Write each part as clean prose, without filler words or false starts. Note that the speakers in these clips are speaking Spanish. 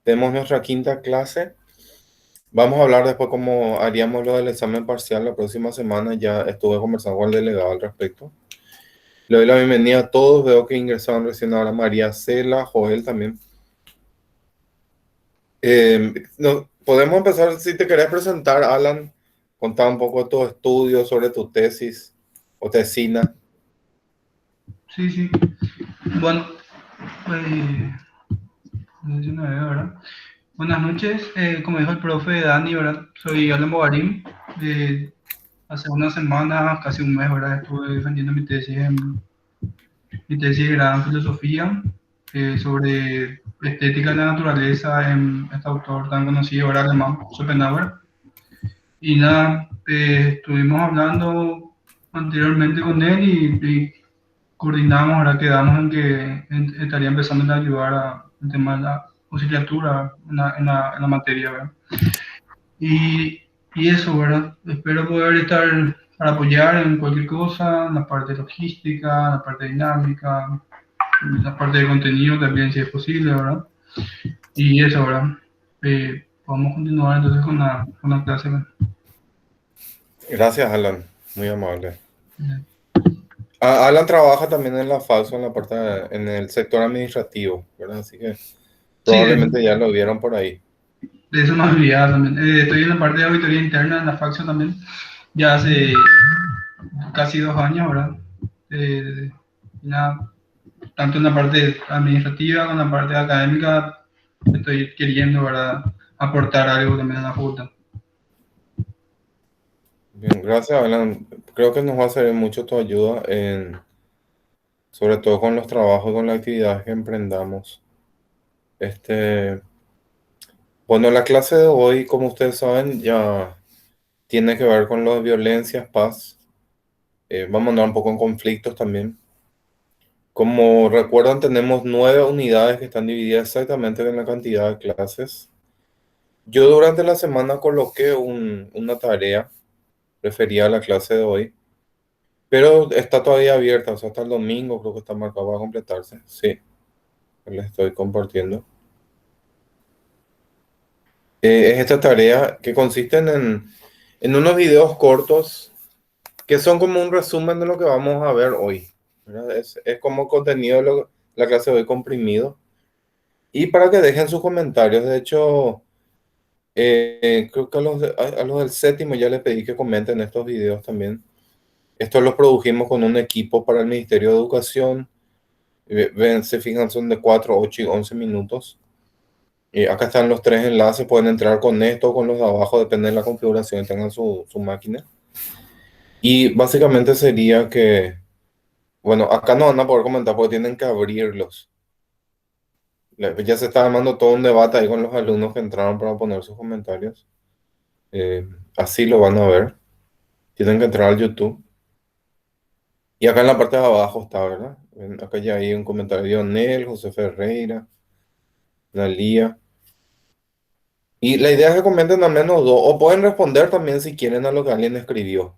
tenemos nuestra quinta clase. Vamos a hablar después cómo haríamos lo del examen parcial la próxima semana. Ya estuve conversando con el delegado al respecto. Le doy la bienvenida a todos. Veo que ingresaron recién ahora María Cela, Joel también. Podemos empezar, si te querés presentar, Alan, contar un poco de tu estudio sobre tu tesis o tesina. Sí, sí. Bueno, pues, 19, ¿verdad? Buenas noches. Como dijo el profe Dani, ¿verdad? Soy Alan Bogarín. Eh, Hace unas semanas, casi un mes, ¿verdad? Estuve defendiendo mi tesis de grado en filosofía sobre estética de la naturaleza en este autor tan conocido, ahora alemán, Schopenhauer. Y nada, estuvimos hablando anteriormente con él y coordinamos, ahora quedamos en que estaría empezando a ayudar el tema de la auxiliatura en la materia, ¿verdad? Y, y eso, ¿verdad? Espero poder estar para apoyar en cualquier cosa, en la parte logística, en la parte dinámica, en la parte de contenido también, si es posible, ¿verdad? Y eso, ¿verdad? Podemos continuar entonces con la clase, ¿verdad? Gracias, Alan. Muy amable. Alan trabaja también en la FALSO, en la parte, en el sector administrativo, ¿verdad? Así que Sí, probablemente ya lo vieron por ahí. de eso me olvidaba también. Estoy en la parte de auditoría interna, en la facción también, ya hace casi 2 años, ¿verdad? Eh, nada, tanto en la parte administrativa como en la parte académica, estoy queriendo, ¿verdad? Aportar algo también a la facultad. Bien, gracias, Alan. Creo que nos va a servir mucho tu ayuda, sobre todo con los trabajos, con las actividades que emprendamos. Este, bueno, la clase de hoy, como ustedes saben, ya tiene que ver con lo de violencias, paz. Vamos a andar un poco en conflictos también. Como recuerdan, tenemos 9 unidades que están divididas exactamente en la cantidad de clases. Yo durante la semana coloqué una tarea referida a la clase de hoy, pero está todavía abierta, o sea, hasta el domingo creo que está marcado para completarse. Sí, les estoy compartiendo. Es esta tarea que consiste en unos videos cortos que son como un resumen de lo que vamos a ver hoy, ¿verdad? Es como contenido de la clase de hoy comprimido. Y para que dejen sus comentarios, de hecho, creo que a los del séptimo ya les pedí que comenten estos videos también. Estos los produjimos con un equipo para el Ministerio de Educación. Ven, se fijan, son de 4, 8 y 11 minutos. Acá están los 3 enlaces, pueden entrar con esto o con los de abajo, depende de la configuración que tengan su máquina. Y básicamente sería que, bueno, acá no van a poder comentar porque tienen que abrirlos. Ya se está armando todo un debate ahí con los alumnos que entraron para poner sus comentarios. Eh, Así lo van a ver. Tienen que entrar al YouTube. Y acá en la parte de abajo está, ¿verdad? Acá ya hay un comentario de Onel, José Ferreira, Nalía. Y la idea es que comenten al menos dos, o pueden responder también si quieren a lo que alguien escribió,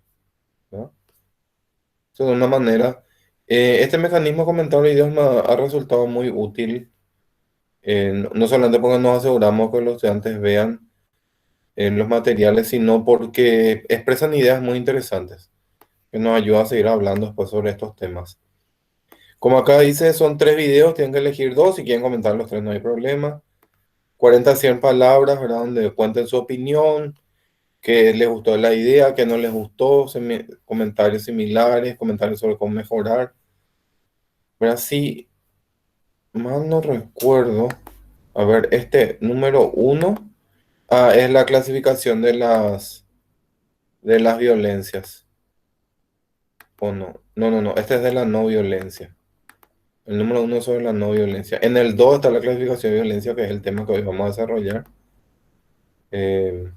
¿no? Eso de una manera. Este mecanismo de comentar videos me ha resultado muy útil, no solamente porque nos aseguramos que los estudiantes vean los materiales, sino porque expresan ideas muy interesantes que nos ayuda a seguir hablando después sobre estos temas. Como acá dice, son 3 videos, tienen que elegir dos, si quieren comentar los tres no hay problema. 40 a 100 palabras, ¿verdad? Donde cuenten su opinión, qué les gustó de la idea, qué no les gustó, comentarios similares, comentarios sobre cómo mejorar. Pero así, mal no recuerdo. A ver, este número uno, es la clasificación de las violencias. ¿O no? No, no, no, este es de la no violencia. El número uno es sobre la no violencia. En el 2 está la clasificación de violencia, que es el tema que hoy vamos a desarrollar. Eh,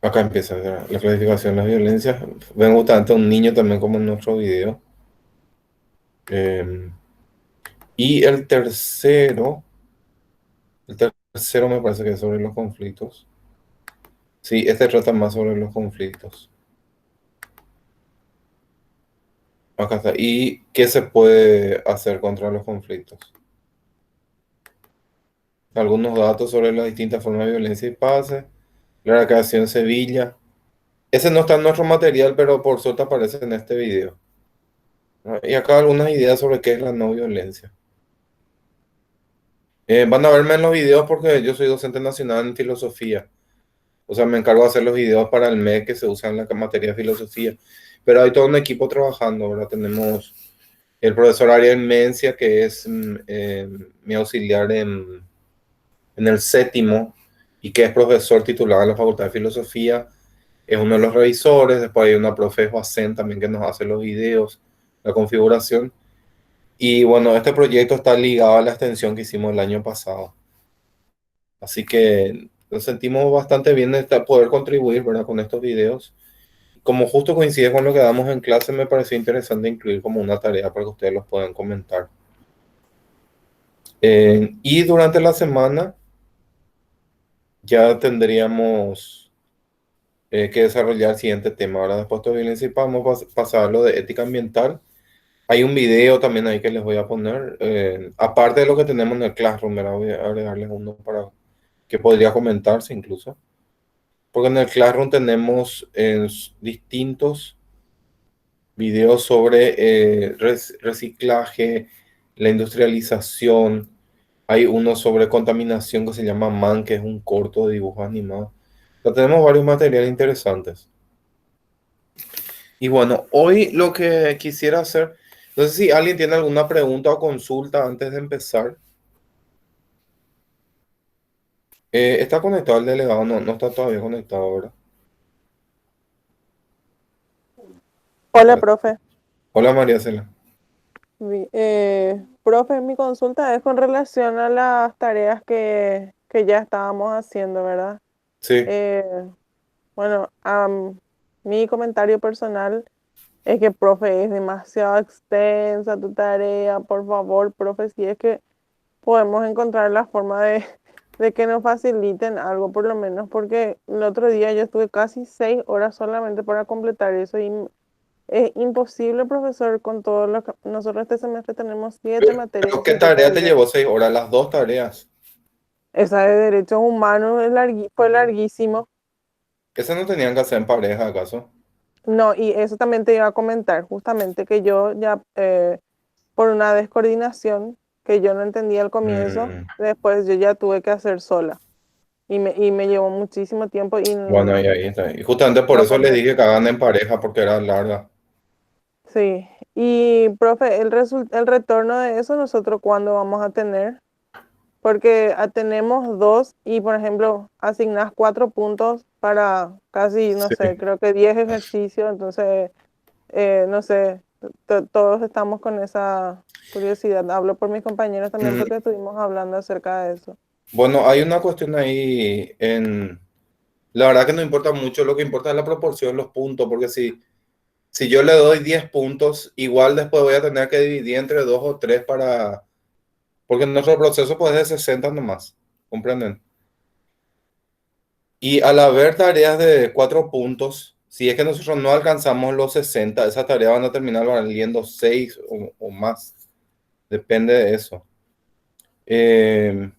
Acá empieza la clasificación de las violencias. Ven justamente a un niño también como en nuestro video. Eh, y el tercero me parece que es sobre los conflictos. Sí, este trata más sobre los conflictos. Acá está. ¿Y qué se puede hacer contra los conflictos? algunos datos sobre las distintas formas de violencia y pases, la recreación en Sevilla. Ese no está en nuestro material, pero por suerte aparece en este video, ¿no? Y acá algunas ideas sobre qué es la no violencia. Van a verme en los videos porque yo soy docente nacional en filosofía. O sea, me encargo de hacer los videos para el MEC que se usan en la materia de filosofía. Pero hay todo un equipo trabajando, ¿verdad? Tenemos el profesor Ariel Mencia, que es mi auxiliar en el séptimo y que es profesor titular en la Facultad de Filosofía. Es uno de los revisores. Después hay una profe Joacén también que nos hace los videos, la configuración. Y bueno, este proyecto está ligado a la extensión que hicimos el año pasado. Así que nos sentimos bastante bien de poder contribuir, ¿verdad? Con estos videos. Como justo coincide con lo que damos en clase, me pareció interesante incluir como una tarea para que ustedes los puedan comentar. Y durante la semana ya tendríamos que desarrollar el siguiente tema. Ahora, después de violencia y paz, vamos a pasar a lo de ética ambiental. Hay un video también ahí que les voy a poner, aparte de lo que tenemos en el Classroom, ¿verdad? Voy a agregarles uno para que podría comentarse incluso. Porque en el Classroom tenemos distintos videos sobre reciclaje, la industrialización. Hay uno sobre contaminación que se llama Man, que es un corto de dibujos animados. O sea, tenemos varios materiales interesantes. Y bueno, hoy lo que quisiera hacer, no sé si alguien tiene alguna pregunta o consulta antes de empezar. ¿Está conectado el delegado? No, no está todavía conectado, ¿verdad? Hola, Vale. profe. Hola María Cela. Profe, mi consulta es con relación a las tareas que ya estábamos haciendo, ¿verdad? Sí. Eh, bueno, mi comentario personal es que, profe, es demasiado extensa tu tarea. Por favor, profe, si es que podemos encontrar la forma de que nos faciliten algo, por lo menos, porque el otro día yo estuve casi 6 horas solamente para completar eso y es imposible, profesor, con todo lo que nosotros este semestre tenemos 7 materias y ¿Pero qué siete tarea te talleres. llevó 6 horas? Las dos tareas. Esa de derechos humanos fue larguísimo. ¿Esas no tenían que hacer en pareja, acaso? No, y eso también te iba a comentar, justamente que yo ya, por una descoordinación que yo no entendía al comienzo, Mm, después yo ya tuve que hacer sola. Y me llevó muchísimo tiempo y bueno, ahí está. Y justamente por no eso les compré. dije que hagan en pareja, porque era larga. Sí. Y, profe, el retorno de eso, ¿nosotros cuándo vamos a tener? Porque tenemos dos y, por ejemplo, asignas 4 puntos para casi, no Sí. sé, creo que 10 ejercicios. Entonces, no sé, todos estamos con esa curiosidad. Hablo por mis compañeros también Mm, porque estuvimos hablando acerca de eso. bueno, hay una cuestión ahí en... La verdad que no importa mucho, lo que importa es la proporción, los puntos, porque si yo le doy 10 puntos, igual después voy a tener que dividir entre dos o tres para... Porque nuestro proceso pues es de 60 nomás, ¿comprenden? Y al haber tareas de 4 puntos, si es que nosotros no alcanzamos los 60, esas tareas van a terminar valiendo 6 o más. Depende de eso. Eh,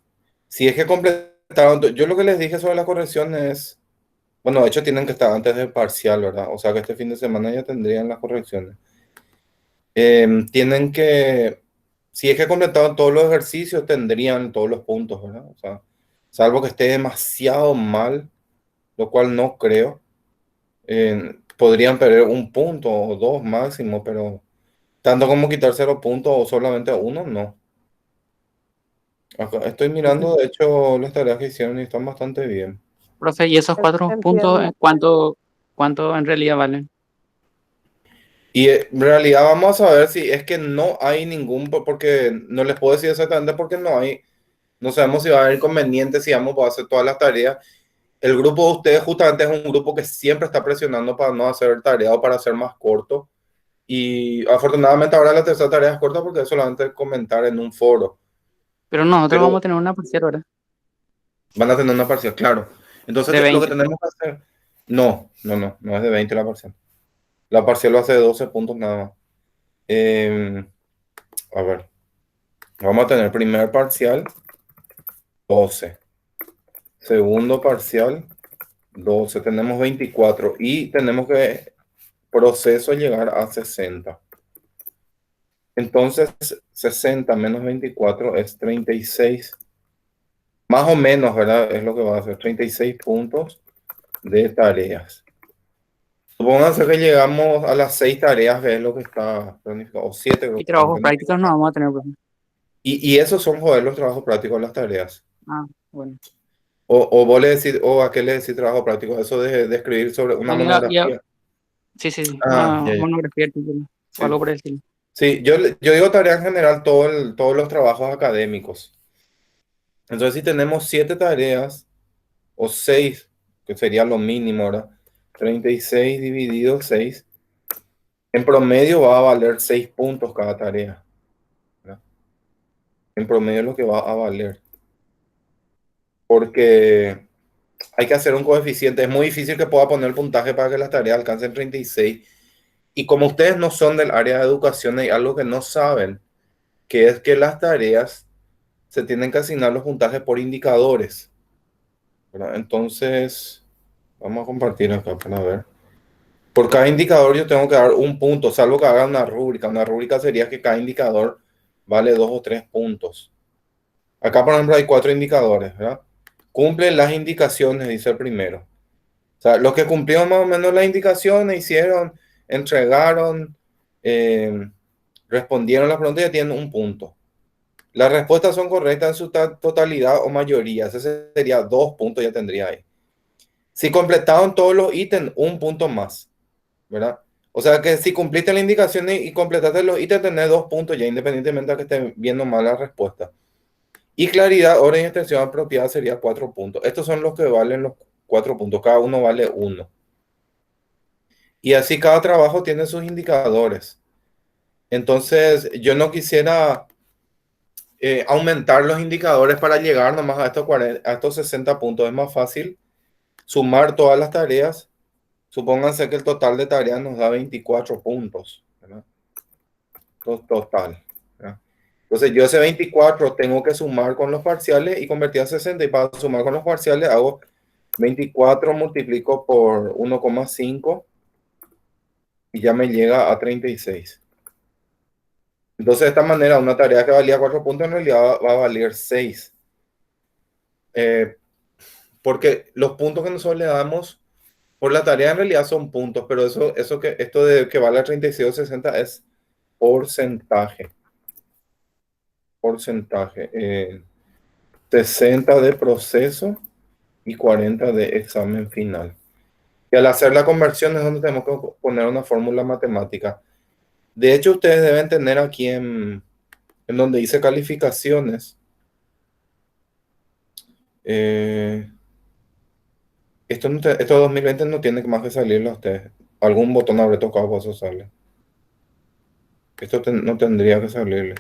si es que completaron, yo lo que les dije sobre la corrección es, bueno, de hecho tienen que estar antes del parcial, ¿verdad? O sea que este fin de semana ya tendrían las correcciones. Tienen que, si es que completaron todos los ejercicios, tendrían todos los puntos, ¿verdad? O sea, salvo que esté demasiado mal, lo cual no creo. Podrían perder un punto o dos máximo, pero tanto como quitar 0 puntos o solamente uno, no. Acá estoy Profe, mirando, de hecho, las tareas que hicieron y están bastante bien. Profe, ¿y esos 4 puntos, entiendo. cuánto en realidad valen? Y en realidad vamos a ver si es que no hay ningún, porque no les puedo decir exactamente porque no hay, no sabemos si va a haber inconveniente, si vamos a poder hacer todas las tareas. El grupo de ustedes justamente es un grupo que siempre está presionando para no hacer tarea o para hacer más corto. Y afortunadamente ahora la tercera tarea es corta porque es solamente comentar en un foro. Pero nosotros vamos Pero a tener una parcial ahora, van a tener una parcial, claro. Entonces de lo que 20. tenemos que hacer, no es de 20 la parcial. La parcial va a ser de 12 puntos nada más. Eh, a ver, vamos a tener primer parcial 12. Segundo parcial, 12. Tenemos 24 y tenemos que proceso llegar a 60. Entonces, 60 menos 24 es 36. Más o menos, ¿verdad? Es lo que va a ser 36 puntos de tareas. Supónganse que llegamos a las 6 tareas, que es lo que está planificado, o 7. Y trabajos prácticos no vamos a tener, profe. Y esos son, joder, los trabajos prácticos, las tareas. Ah, bueno. O vos le decís, o a qué le decís trabajo práctico, eso de escribir sobre una monografía. Sí, sí. Ah, Una ya, ya. monografía, título, Sí. o algo por el estilo. Sí, yo digo tarea en general, todos los trabajos académicos. Entonces, si tenemos 7 tareas, o 6, que sería lo mínimo, ¿verdad? 36 dividido 6, en promedio va a valer 6 puntos cada tarea, ¿verdad? En promedio es lo que va a valer. Porque hay que hacer un coeficiente. Es muy difícil que pueda poner el puntaje para que las tareas alcancen 36. Y como ustedes no son del área de educación, hay algo que no saben, que es que las tareas se tienen que asignar los puntajes por indicadores, ¿verdad? Entonces, vamos a compartir acá para ver. Por cada indicador yo tengo que dar un punto, salvo que haga una rúbrica. Una rúbrica sería que cada indicador vale 2 o 3 puntos. Acá, por ejemplo, hay 4 indicadores, ¿verdad? Cumplen las indicaciones, dice el primero. O sea, los que cumplieron más o menos las indicaciones, hicieron, entregaron, respondieron las preguntas, ya tienen un punto. Las respuestas son correctas en su totalidad o mayoría. Ese sería 2 puntos, ya tendría ahí. Si completaron todos los ítems, un punto más, ¿verdad? O sea que si cumpliste la indicación y completaste los ítems, tenés 2 puntos ya, independientemente de que esté viendo mal la respuesta. Y claridad, orden y extensión apropiada sería 4 puntos. Estos son los que valen los 4 puntos. Cada uno vale 1. Y así cada trabajo tiene sus indicadores. Entonces, yo no quisiera aumentar los indicadores para llegar nomás a estos 60 puntos. Es más fácil sumar todas las tareas. Supónganse que el total de tareas nos da 24 puntos, ¿verdad? Total, ¿verdad? Entonces, yo ese 24 tengo que sumar con los parciales y convertir a 60. Y para sumar con los parciales hago 24 multiplico por 1,5 y ya me llega a 36. Entonces, de esta manera, una tarea que valía 4 puntos en realidad va a valer 6. Porque los puntos que nosotros le damos por la tarea en realidad son puntos, pero esto de que vale 36 o 60 es porcentaje. Porcentaje. 60 de proceso y 40 de examen final. Y al hacer la conversión es donde tenemos que poner una fórmula matemática. De hecho, ustedes deben tener aquí en donde dice calificaciones. Esto 2020 no tiene más que salirle a ustedes. Algún botón habré tocado para eso sale. Esto no tendría que salirle.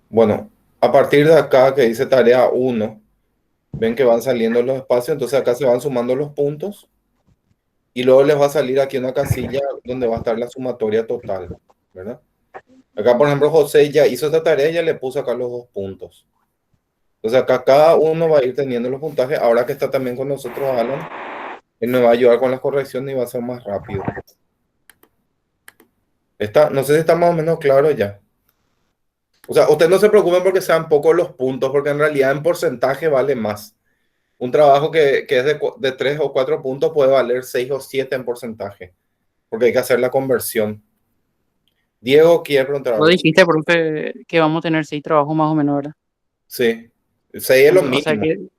Bueno, a partir de acá que dice tarea 1, ven que van saliendo los espacios, entonces acá se van sumando los puntos y luego les va a salir aquí una casilla donde va a estar la sumatoria total, ¿verdad? Acá, por ejemplo, José ya hizo esta tarea y ya le puso acá los 2 puntos. Entonces acá cada uno va a ir teniendo los puntajes. Ahora que está también con nosotros Alan, él me va a ayudar con las correcciones y va a ser más rápido. No sé si está más o menos claro ya. O sea, ustedes no se preocupen porque sean pocos los puntos, porque en realidad en porcentaje vale más. Un trabajo que es de 3 o 4 puntos puede valer 6 o 7 en porcentaje, porque hay que hacer la conversión. Diego, ¿quiere preguntar Lo algo? dijiste, profe, que vamos a tener 6 trabajos más o menos, ¿verdad? Sí, 6 es lo O sea mínimo. que,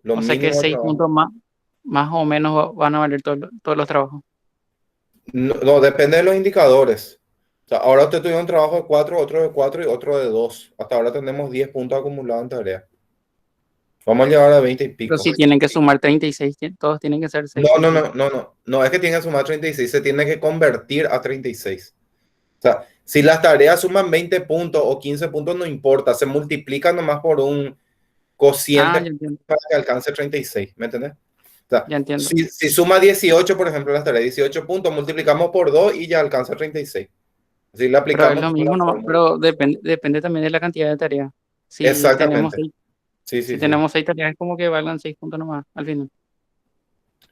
Lo o sea que mínimo de 6 trabajo. puntos más o menos van a valer todos los trabajos. No, depende de los indicadores. O sea, ahora usted tuvo un trabajo de 4, otro de 4 y otro de 2. Hasta ahora tenemos 10 puntos acumulados en tarea. Vamos a llegar a 20 y Pero pico. si tienen que sumar 36, todos tienen que ser 6. No, es que tiene que sumar 36, se tiene que convertir a 36. O sea, si las tareas suman 20 puntos o 15 puntos, no importa, se multiplican nomás por un cociente Ya entiendo. para que alcance 36, ¿me entiendes? O sea, Ya entiendo. si suma 18, por ejemplo, las tareas 18 puntos, multiplicamos por 2 y ya alcanza 36. Así le Pero es aplicamos lo la mismo, no, fórmula. pero depende también de la cantidad de tareas. Si tenemos Exactamente. Sí, Si sí, sí. tenemos 6 tareas, es como que valgan 6 puntos nomás al final.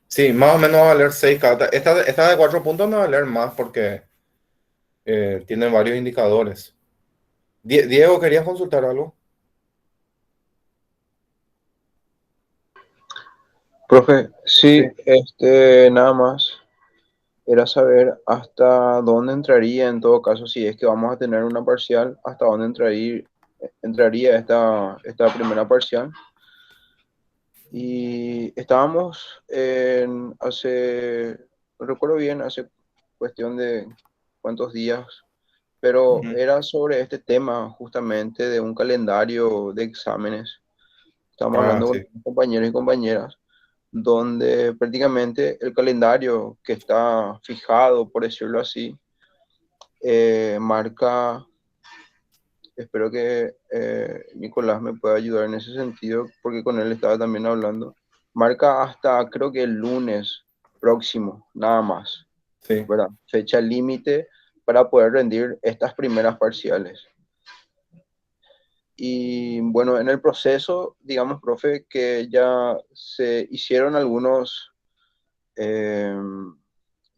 Sí, más o menos va a valer 6 cada. Esta de 4 puntos no va a valer más porque tiene varios indicadores. Diego, ¿querías consultar algo? Profe, Sí. sí, nada más era saber hasta dónde entraría en todo caso, si es que vamos a tener una parcial, hasta dónde entraría esta primera parcial. Y estábamos no recuerdo bien, hace cuestión de cuántos días, pero Ujú. era sobre este tema justamente de un calendario de exámenes. Estamos Ah, hablando sí. con compañeros y compañeras, donde prácticamente el calendario que está fijado, por decirlo así, marca, espero que Nicolás me pueda ayudar en ese sentido, porque con él estaba también hablando, marca hasta creo que el lunes próximo, nada más, Sí. ¿verdad? Fecha límite para poder rendir estas primeras parciales. Y bueno, en el proceso, digamos, profe, que ya se hicieron algunos, eh,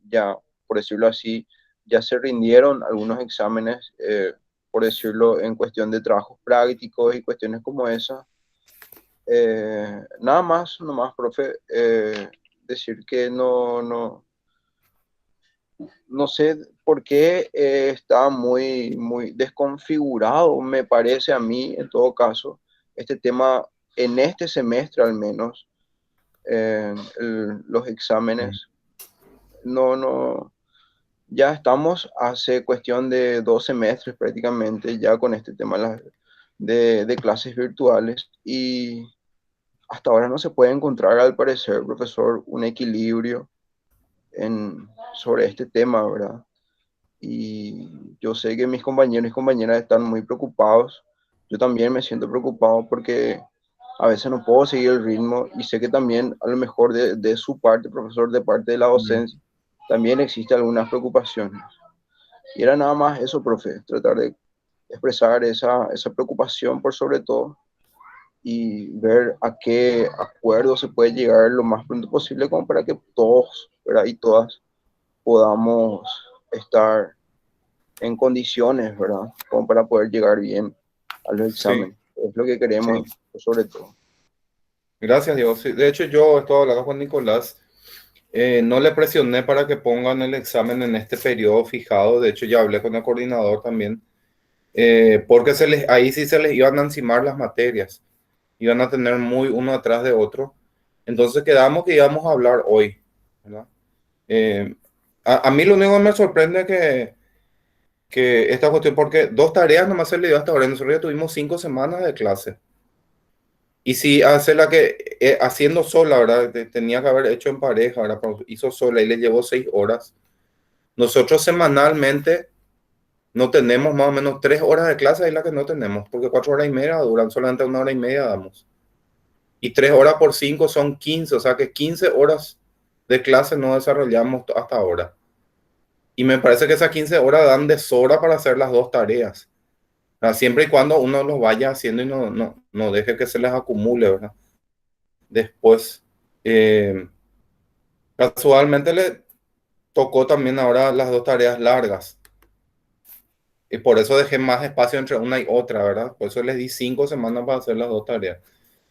ya, por decirlo así, ya se rindieron algunos exámenes, por decirlo, en cuestión de trabajos prácticos y cuestiones como esa. Nada más, nomás, profe, decir que no sé por qué está muy desconfigurado, me parece a mí, en todo caso, este tema en este semestre al menos, los Mm. exámenes. No, ya estamos hace cuestión de 2 semestres prácticamente ya con este tema de clases virtuales y hasta ahora no se puede encontrar, al parecer, profesor, un equilibrio sobre este tema, ¿verdad? Y yo sé que mis compañeros y compañeras están muy preocupados. Yo también me siento preocupado porque a veces no puedo seguir el ritmo y sé que también a lo mejor de su parte, profesor, de parte de la Mm. docencia, también existe algunas preocupaciones. Y era nada más eso, profe, tratar de expresar esa preocupación por sobre todo y ver a qué acuerdo se puede llegar lo más pronto posible como para que todos, ¿verdad? Y todas podamos estar en condiciones, ¿verdad? Como para poder llegar bien a los Sí, exámenes. Es lo que sí. queremos, sobre todo. Gracias, Diego. Sí, de hecho, yo estoy hablando con Nicolás. No le presioné para que pongan el examen en este periodo fijado. De hecho, ya hablé con el coordinador también. Porque ahí sí se les iban a encimar las materias. Iban a tener muy uno atrás de otro. Entonces quedamos que íbamos a hablar hoy, ¿verdad? Eh, a mí lo único que me sorprende que esta cuestión, porque 2 tareas nomás se le dio hasta ahora. Nosotros ya tuvimos 5 semanas de clase. Y si hace la que haciendo sola, ¿verdad? Tenía que haber hecho en pareja, ¿verdad? Pero hizo sola y le llevó 6 horas. Nosotros semanalmente no tenemos más o menos 3 horas de clase, ahí la que no tenemos, porque 4 horas y media duran, solamente 1 hora y media damos. Y 3 horas por 5 son 15, o sea que 15 horas de clase no desarrollamos hasta ahora. Y me parece que esas 15 horas dan de sobra para hacer las 2 tareas. O sea, siempre y cuando uno los vaya haciendo y no deje que se les acumule, ¿verdad? Después, eh, casualmente le tocó también ahora las 2 tareas largas. Y por eso dejé más espacio entre una y otra, ¿verdad? Por eso les di 5 semanas para hacer las 2 tareas.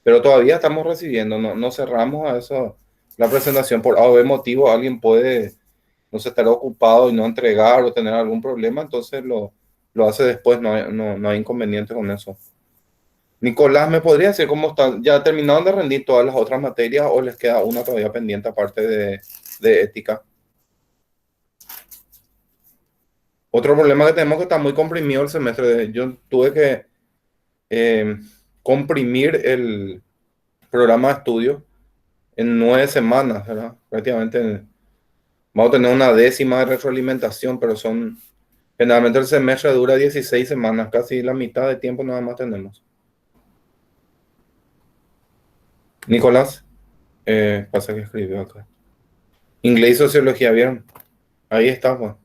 Pero todavía estamos recibiendo, no cerramos a eso. La presentación por A o B motivo, alguien puede no sé, estar ocupado y no entregar o tener algún problema, entonces lo hace después, no hay inconveniente con eso. Nicolás, ¿me podría decir cómo están? ¿Ya terminaron de rendir todas las otras materias o les queda una todavía pendiente aparte de ética? Otro problema que tenemos es que está muy comprimido el semestre. Yo tuve que comprimir el programa de estudio en 9 semanas, ¿verdad? Prácticamente vamos a tener una décima de retroalimentación, pero generalmente el semestre dura 16 semanas, casi la mitad de tiempo nada más tenemos. Nicolás, pasa que escribió acá. Inglés y sociología, ¿vieron? Ahí está, Juan.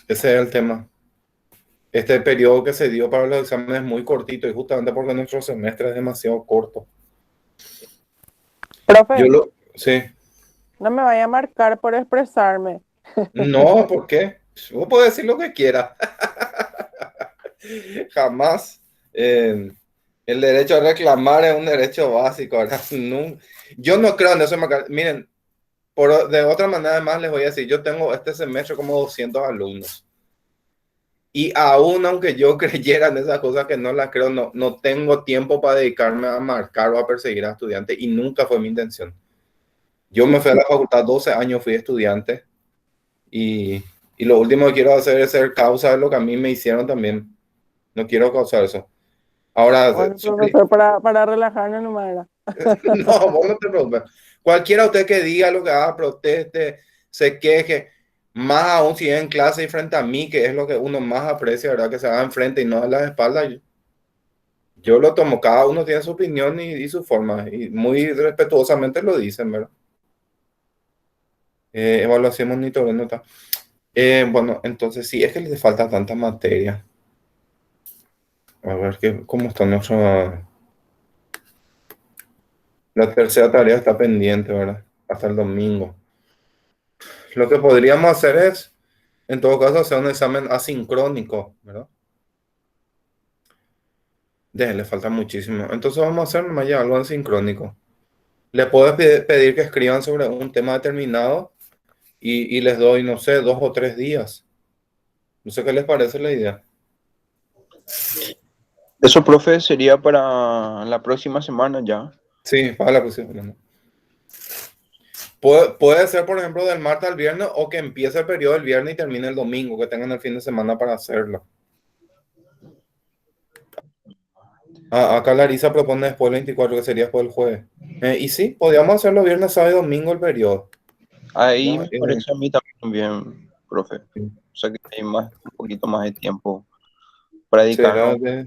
Ese es el tema. este periodo que se dio para los exámenes es muy cortito y justamente porque nuestro semestre es demasiado corto. Profe, Sí, no me vaya a marcar por expresarme. no, ¿por qué? Vos podés decir lo que quieras. Jamás. El derecho a reclamar es un derecho básico, ¿verdad? Yo no creo en eso. Miren, de otra manera además les voy a decir, yo tengo este semestre como 200 alumnos. Y aún aunque yo creyera en esas cosas que no las creo, no tengo tiempo para dedicarme a marcar o a perseguir a estudiantes y nunca fue mi intención. Yo me fui a la facultad 12 años, fui estudiante y, y lo último que quiero hacer es ser causa de lo que a mí me hicieron también. No quiero causar eso. Ahora, Bueno, profesor, para relajarnos nomás era. no, vos no te preocupes. Cualquiera usted que diga lo que haga, proteste, se queje, más aún si es en clase y frente a mí, que es lo que uno más aprecia, ¿verdad? Que se haga enfrente y no a las espaldas. Yo lo tomo, cada uno tiene su opinión y su forma, y muy respetuosamente lo dicen, ¿verdad? Evaluación, monitoreo, nota. Bueno, entonces sí, es que le falta tanta materia. A ver, ¿cómo está nuestra... La tercera tarea está pendiente, ¿verdad? Hasta el domingo. Lo que podríamos hacer es, en todo caso, hacer un examen asincrónico, ¿verdad? Le falta muchísimo. Entonces vamos a hacer nomás ya algo asincrónico. Le puedo pedir que escriban sobre un tema determinado y les doy, no sé, 2 o 3 días. No sé qué les parece la idea. Eso, profe, sería para la próxima semana ya. Sí, para la próxima semana. Puede ser, por ejemplo, del martes al viernes o que empiece el periodo el viernes y termine el domingo, que tengan el fin de semana para hacerlo. Acá Larisa propone después el 24, que sería después el jueves. Y sí, podríamos hacerlo viernes, sábado y domingo el periodo. Ahí ¿No? me parece a mí también, profe. O sea que hay un poquito más de tiempo para Será dedicarnos,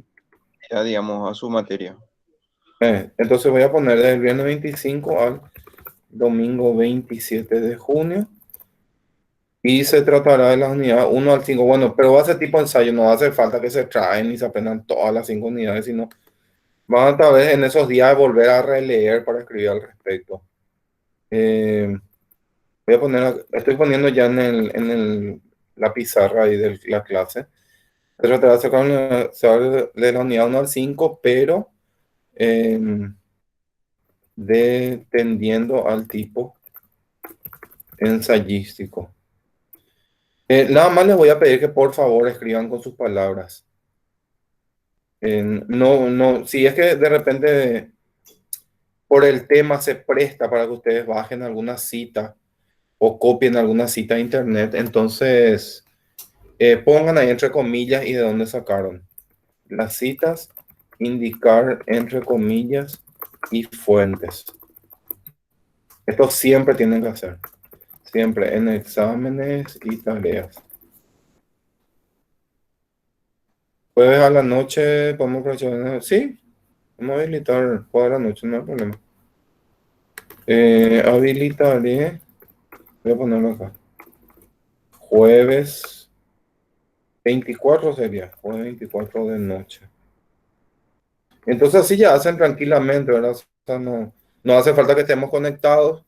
ya, digamos, a su materia. entonces voy a poner del viernes 25 al domingo 27 de junio y se tratará de las unidades 1 al 5. Bueno, pero va a ser tipo ensayo, no va a hacer falta que se traen y se aprendan todas las 5 unidades, sino van a tal vez en esos días volver a releer para escribir al respecto. Estoy poniendo ya la pizarra ahí de la clase. Se tratará de sacar de la unidad 1 al 5, pero tendiendo al tipo ensayístico. Nada más les voy a pedir que por favor escriban con sus palabras. No, si es que de repente por el tema se presta para que ustedes bajen alguna cita o copien alguna cita de internet, entonces pongan ahí entre comillas y de dónde sacaron las citas, indicar entre comillas y fuentes. Esto siempre tienen que hacer, siempre en exámenes y tareas. Jueves a la noche podemos aprovechar. Sí, vamos a habilitar jueves a la noche, no hay problema. Habilitaré, voy a ponerlo acá. Jueves 24 sería, jueves 24 de noche. Entonces así ya hacen tranquilamente, ¿verdad? O sea, no hace falta que estemos conectados.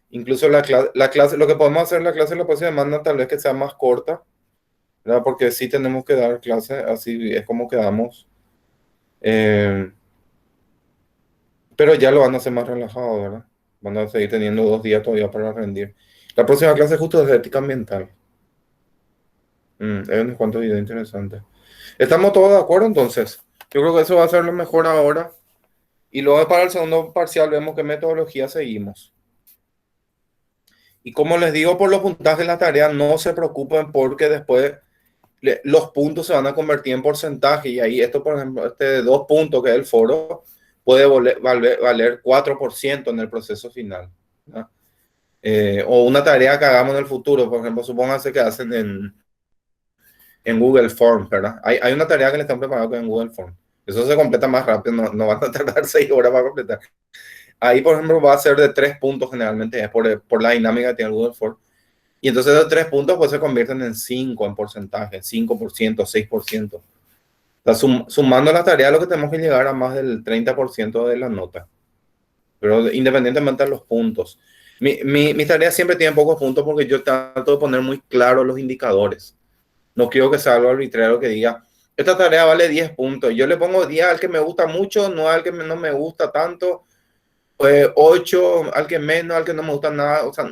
Incluso la clase, lo que podemos hacer, la clase la próxima semana tal vez que sea más corta, ¿verdad? Porque sí tenemos que dar clase, así es como quedamos. Pero ya lo van a hacer más relajado, ¿verdad? Van a seguir teniendo 2 días todavía para rendir. La próxima clase justo es de ética ambiental. Hay unos cuantos videos interesantes. ¿Estamos todos de acuerdo entonces? Yo creo que eso va a ser lo mejor ahora. Y luego para el segundo parcial vemos qué metodología seguimos. Y como les digo, por los puntajes de la tarea, no se preocupen porque después los puntos se van a convertir en porcentaje. Y ahí esto, por ejemplo, este de 2 puntos que es el foro, puede valer 4% en el proceso final, ¿no? O una tarea que hagamos en el futuro, por ejemplo, supónganse que hacen en Google Form, ¿verdad? Hay una tarea que le están preparando en Google Form. Eso se completa más rápido, no van a tardar 6 horas para completar. Ahí, por ejemplo, va a ser de 3 puntos generalmente, es por la dinámica que tiene el Google Form. Y entonces esos 3 puntos pues se convierten en 5 en porcentaje, 5%, 6%. O sea, sumando las tareas lo que tenemos que llegar a más del 30% de la nota. Pero independientemente de los puntos. Mis tareas siempre tienen pocos puntos porque yo trato de poner muy claros los indicadores. No quiero que sea algo arbitrario que diga, esta tarea vale 10 puntos. Yo le pongo 10 al que me gusta mucho, no al que no me gusta tanto. 8 al que menos, al que no me gusta nada. O sea,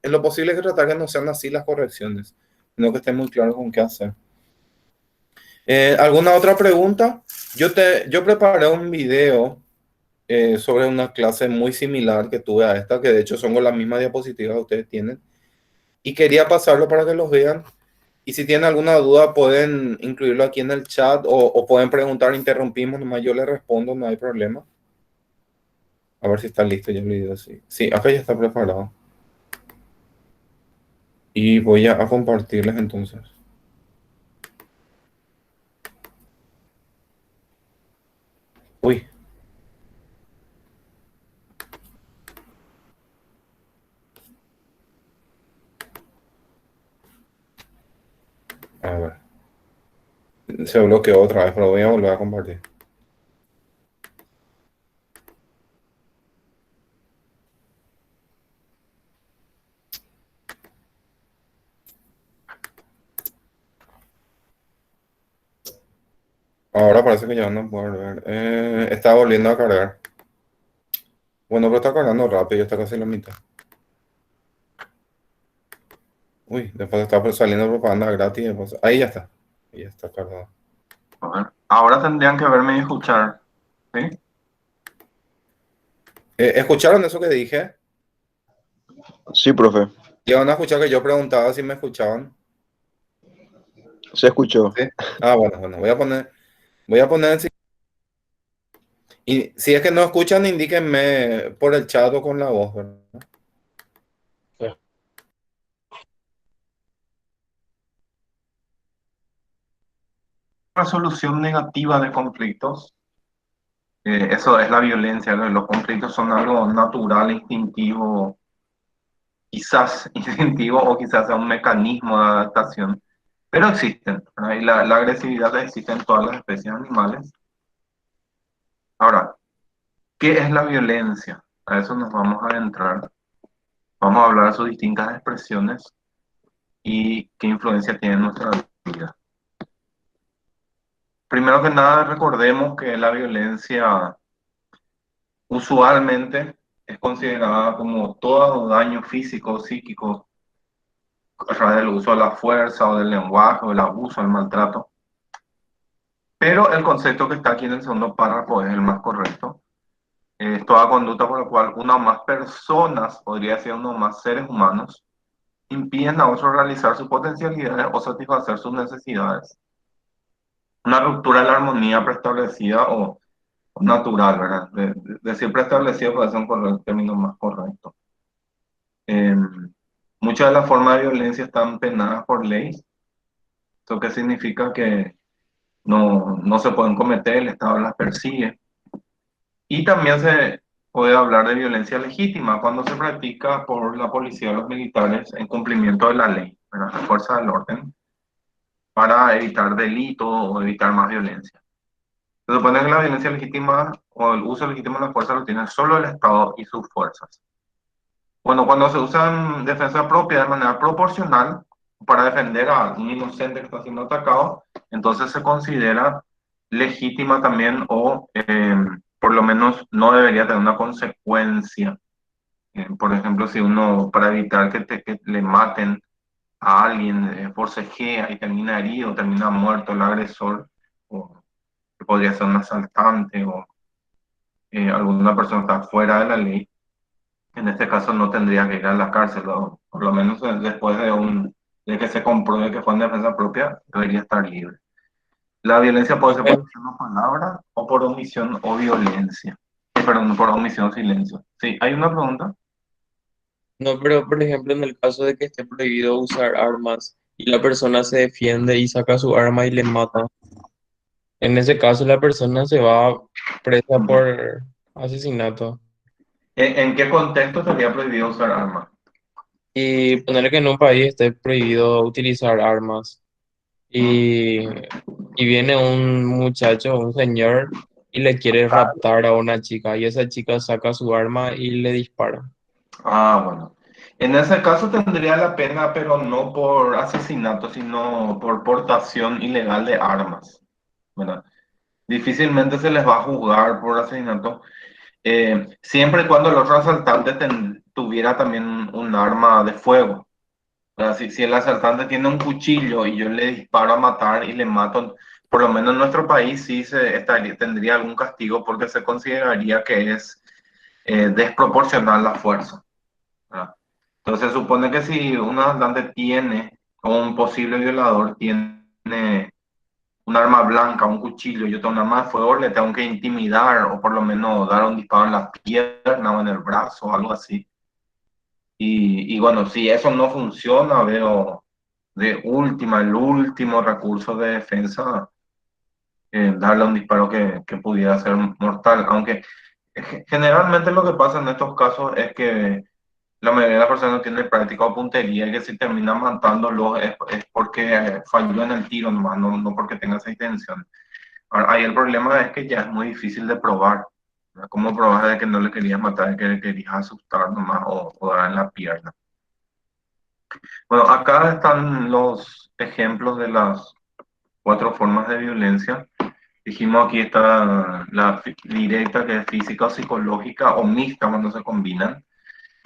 en lo posible que tratar que no sean así las correcciones, sino que estén muy claros con qué hacer. ¿Alguna otra pregunta? Yo preparé un video sobre una clase muy similar que tuve a esta, que de hecho son con la misma diapositiva que ustedes tienen, y quería pasarlo para que los vean. Y si tienen alguna duda, pueden incluirlo aquí en el chat o pueden preguntar, interrumpimos, nomás yo les respondo, no hay problema. A ver si está listo ya el video. Sí, acá ya está preparado. Y voy a compartirles entonces. Uy. A ver. Se bloqueó otra vez, pero voy a volver a compartir. Ahora parece que ya no puedo ver. Está volviendo a cargar. Bueno, pero está cargando rápido, ya está casi en la mitad. Uy, después está saliendo propaganda gratis. Después... Ahí ya está. Ahí ya está cargado. A ver, ahora tendrían que verme y escuchar, ¿sí? ¿Escucharon eso que dije? Sí, profe, ¿Y van a escuchar que yo preguntaba si me escuchaban? se escuchó. ¿Sí? Ah, bueno, voy a poner y si es que no escuchan, indíquenme por el chat o con la voz, ¿verdad? Resolución negativa de conflictos. Eso es la violencia, ¿no? Los conflictos son algo natural, instintivo, quizás instintivo o quizás sea un mecanismo de adaptación, pero existen, ¿verdad? Y la agresividad existe en todas las especies animales. Ahora, ¿qué es la violencia? A eso nos vamos a adentrar. Vamos a hablar de sus distintas expresiones y qué influencia tiene en nuestra vida. Primero que nada, recordemos que la violencia usualmente es considerada como todo daño físico o psíquico a través del uso de la fuerza o del lenguaje o el abuso, el maltrato. Pero el concepto que está aquí en el segundo párrafo es el más correcto. Es toda conducta por la cual una o más personas, podría ser uno o más seres humanos, impiden a otros realizar sus potencialidades o satisfacer sus necesidades. Una ruptura de la armonía preestablecida o natural, ¿verdad? Decir preestablecido puede ser un término más correcto. Muchas de las formas de violencia están penadas por ley. ¿Esto qué significa? Que no se pueden cometer, el Estado las persigue. Y también se puede hablar de violencia legítima cuando se practica por la policía o los militares en cumplimiento de la ley, ¿verdad? La fuerza del orden, para evitar delitos o evitar más violencia. Se supone que la violencia legítima o el uso legítimo de la fuerza lo tiene solo el Estado y sus fuerzas. Bueno, cuando se usa en defensa propia de manera proporcional para defender a un inocente que está siendo atacado, entonces se considera legítima también o por lo menos no debería tener una consecuencia. Por ejemplo, si uno, para evitar que le maten a alguien, forcejea y termina herido, termina muerto el agresor, o que podría ser un asaltante o alguna persona que está fuera de la ley, en este caso no tendría que ir a la cárcel, o por lo menos después de que se compruebe que fue en defensa propia, debería estar libre. La violencia puede ser por omisión o palabra, o por omisión o violencia. Perdón, por omisión o silencio. Sí, hay una pregunta. No, pero por ejemplo, en el caso de que esté prohibido usar armas y la persona se defiende y saca su arma y le mata, en ese caso la persona se va presa por asesinato. ¿En qué contexto estaría prohibido usar armas? Y ponerle que en un país esté prohibido utilizar armas Mm, y, y viene un muchacho, un señor, y le quiere raptar a una chica y esa chica saca su arma y le dispara. Ah, bueno. En ese caso tendría la pena, pero no por asesinato, sino por portación ilegal de armas, ¿verdad? Difícilmente se les va a juzgar por asesinato, siempre y cuando el otro asaltante tuviera también un arma de fuego. O sea, si el asaltante tiene un cuchillo y yo le disparo a matar y le mato, por lo menos en nuestro país sí tendría algún castigo porque se consideraría que es desproporcional la fuerza, ¿verdad? Entonces se supone que si un asaltante tiene, o un posible violador tiene un arma blanca, un cuchillo, yo tengo un arma de fuego, le tengo que intimidar o por lo menos dar un disparo en la pierna o en el brazo o algo así. Y bueno, si eso no funciona, veo el último recurso de defensa, darle un disparo que pudiera ser mortal. Aunque generalmente lo que pasa en estos casos es que la mayoría de las personas no tienen práctica o puntería y que si terminan matándolo es porque falló en el tiro nomás, no porque tenga esa intención. Ahora, ahí el problema es que ya es muy difícil de probar. ¿Verdad? ¿Cómo probar de que no le querías matar, de que le querías asustar nomás o dar en la pierna? Bueno, acá están los ejemplos de las cuatro formas de violencia. Dijimos aquí está la directa, que es física o psicológica, o mixta cuando se combinan.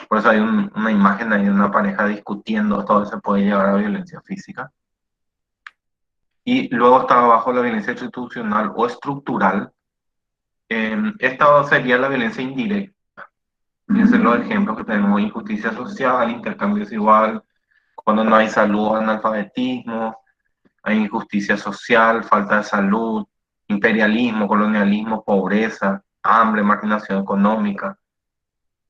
Por eso hay una imagen ahí de una pareja discutiendo, todo se puede llevar a violencia física. Y luego está abajo la violencia institucional o estructural. Esta sería la violencia indirecta. Fíjense los ejemplos que tenemos: injusticia social, intercambio desigual, cuando no hay salud, analfabetismo, hay injusticia social, falta de salud, imperialismo, colonialismo, pobreza, hambre, marginación económica.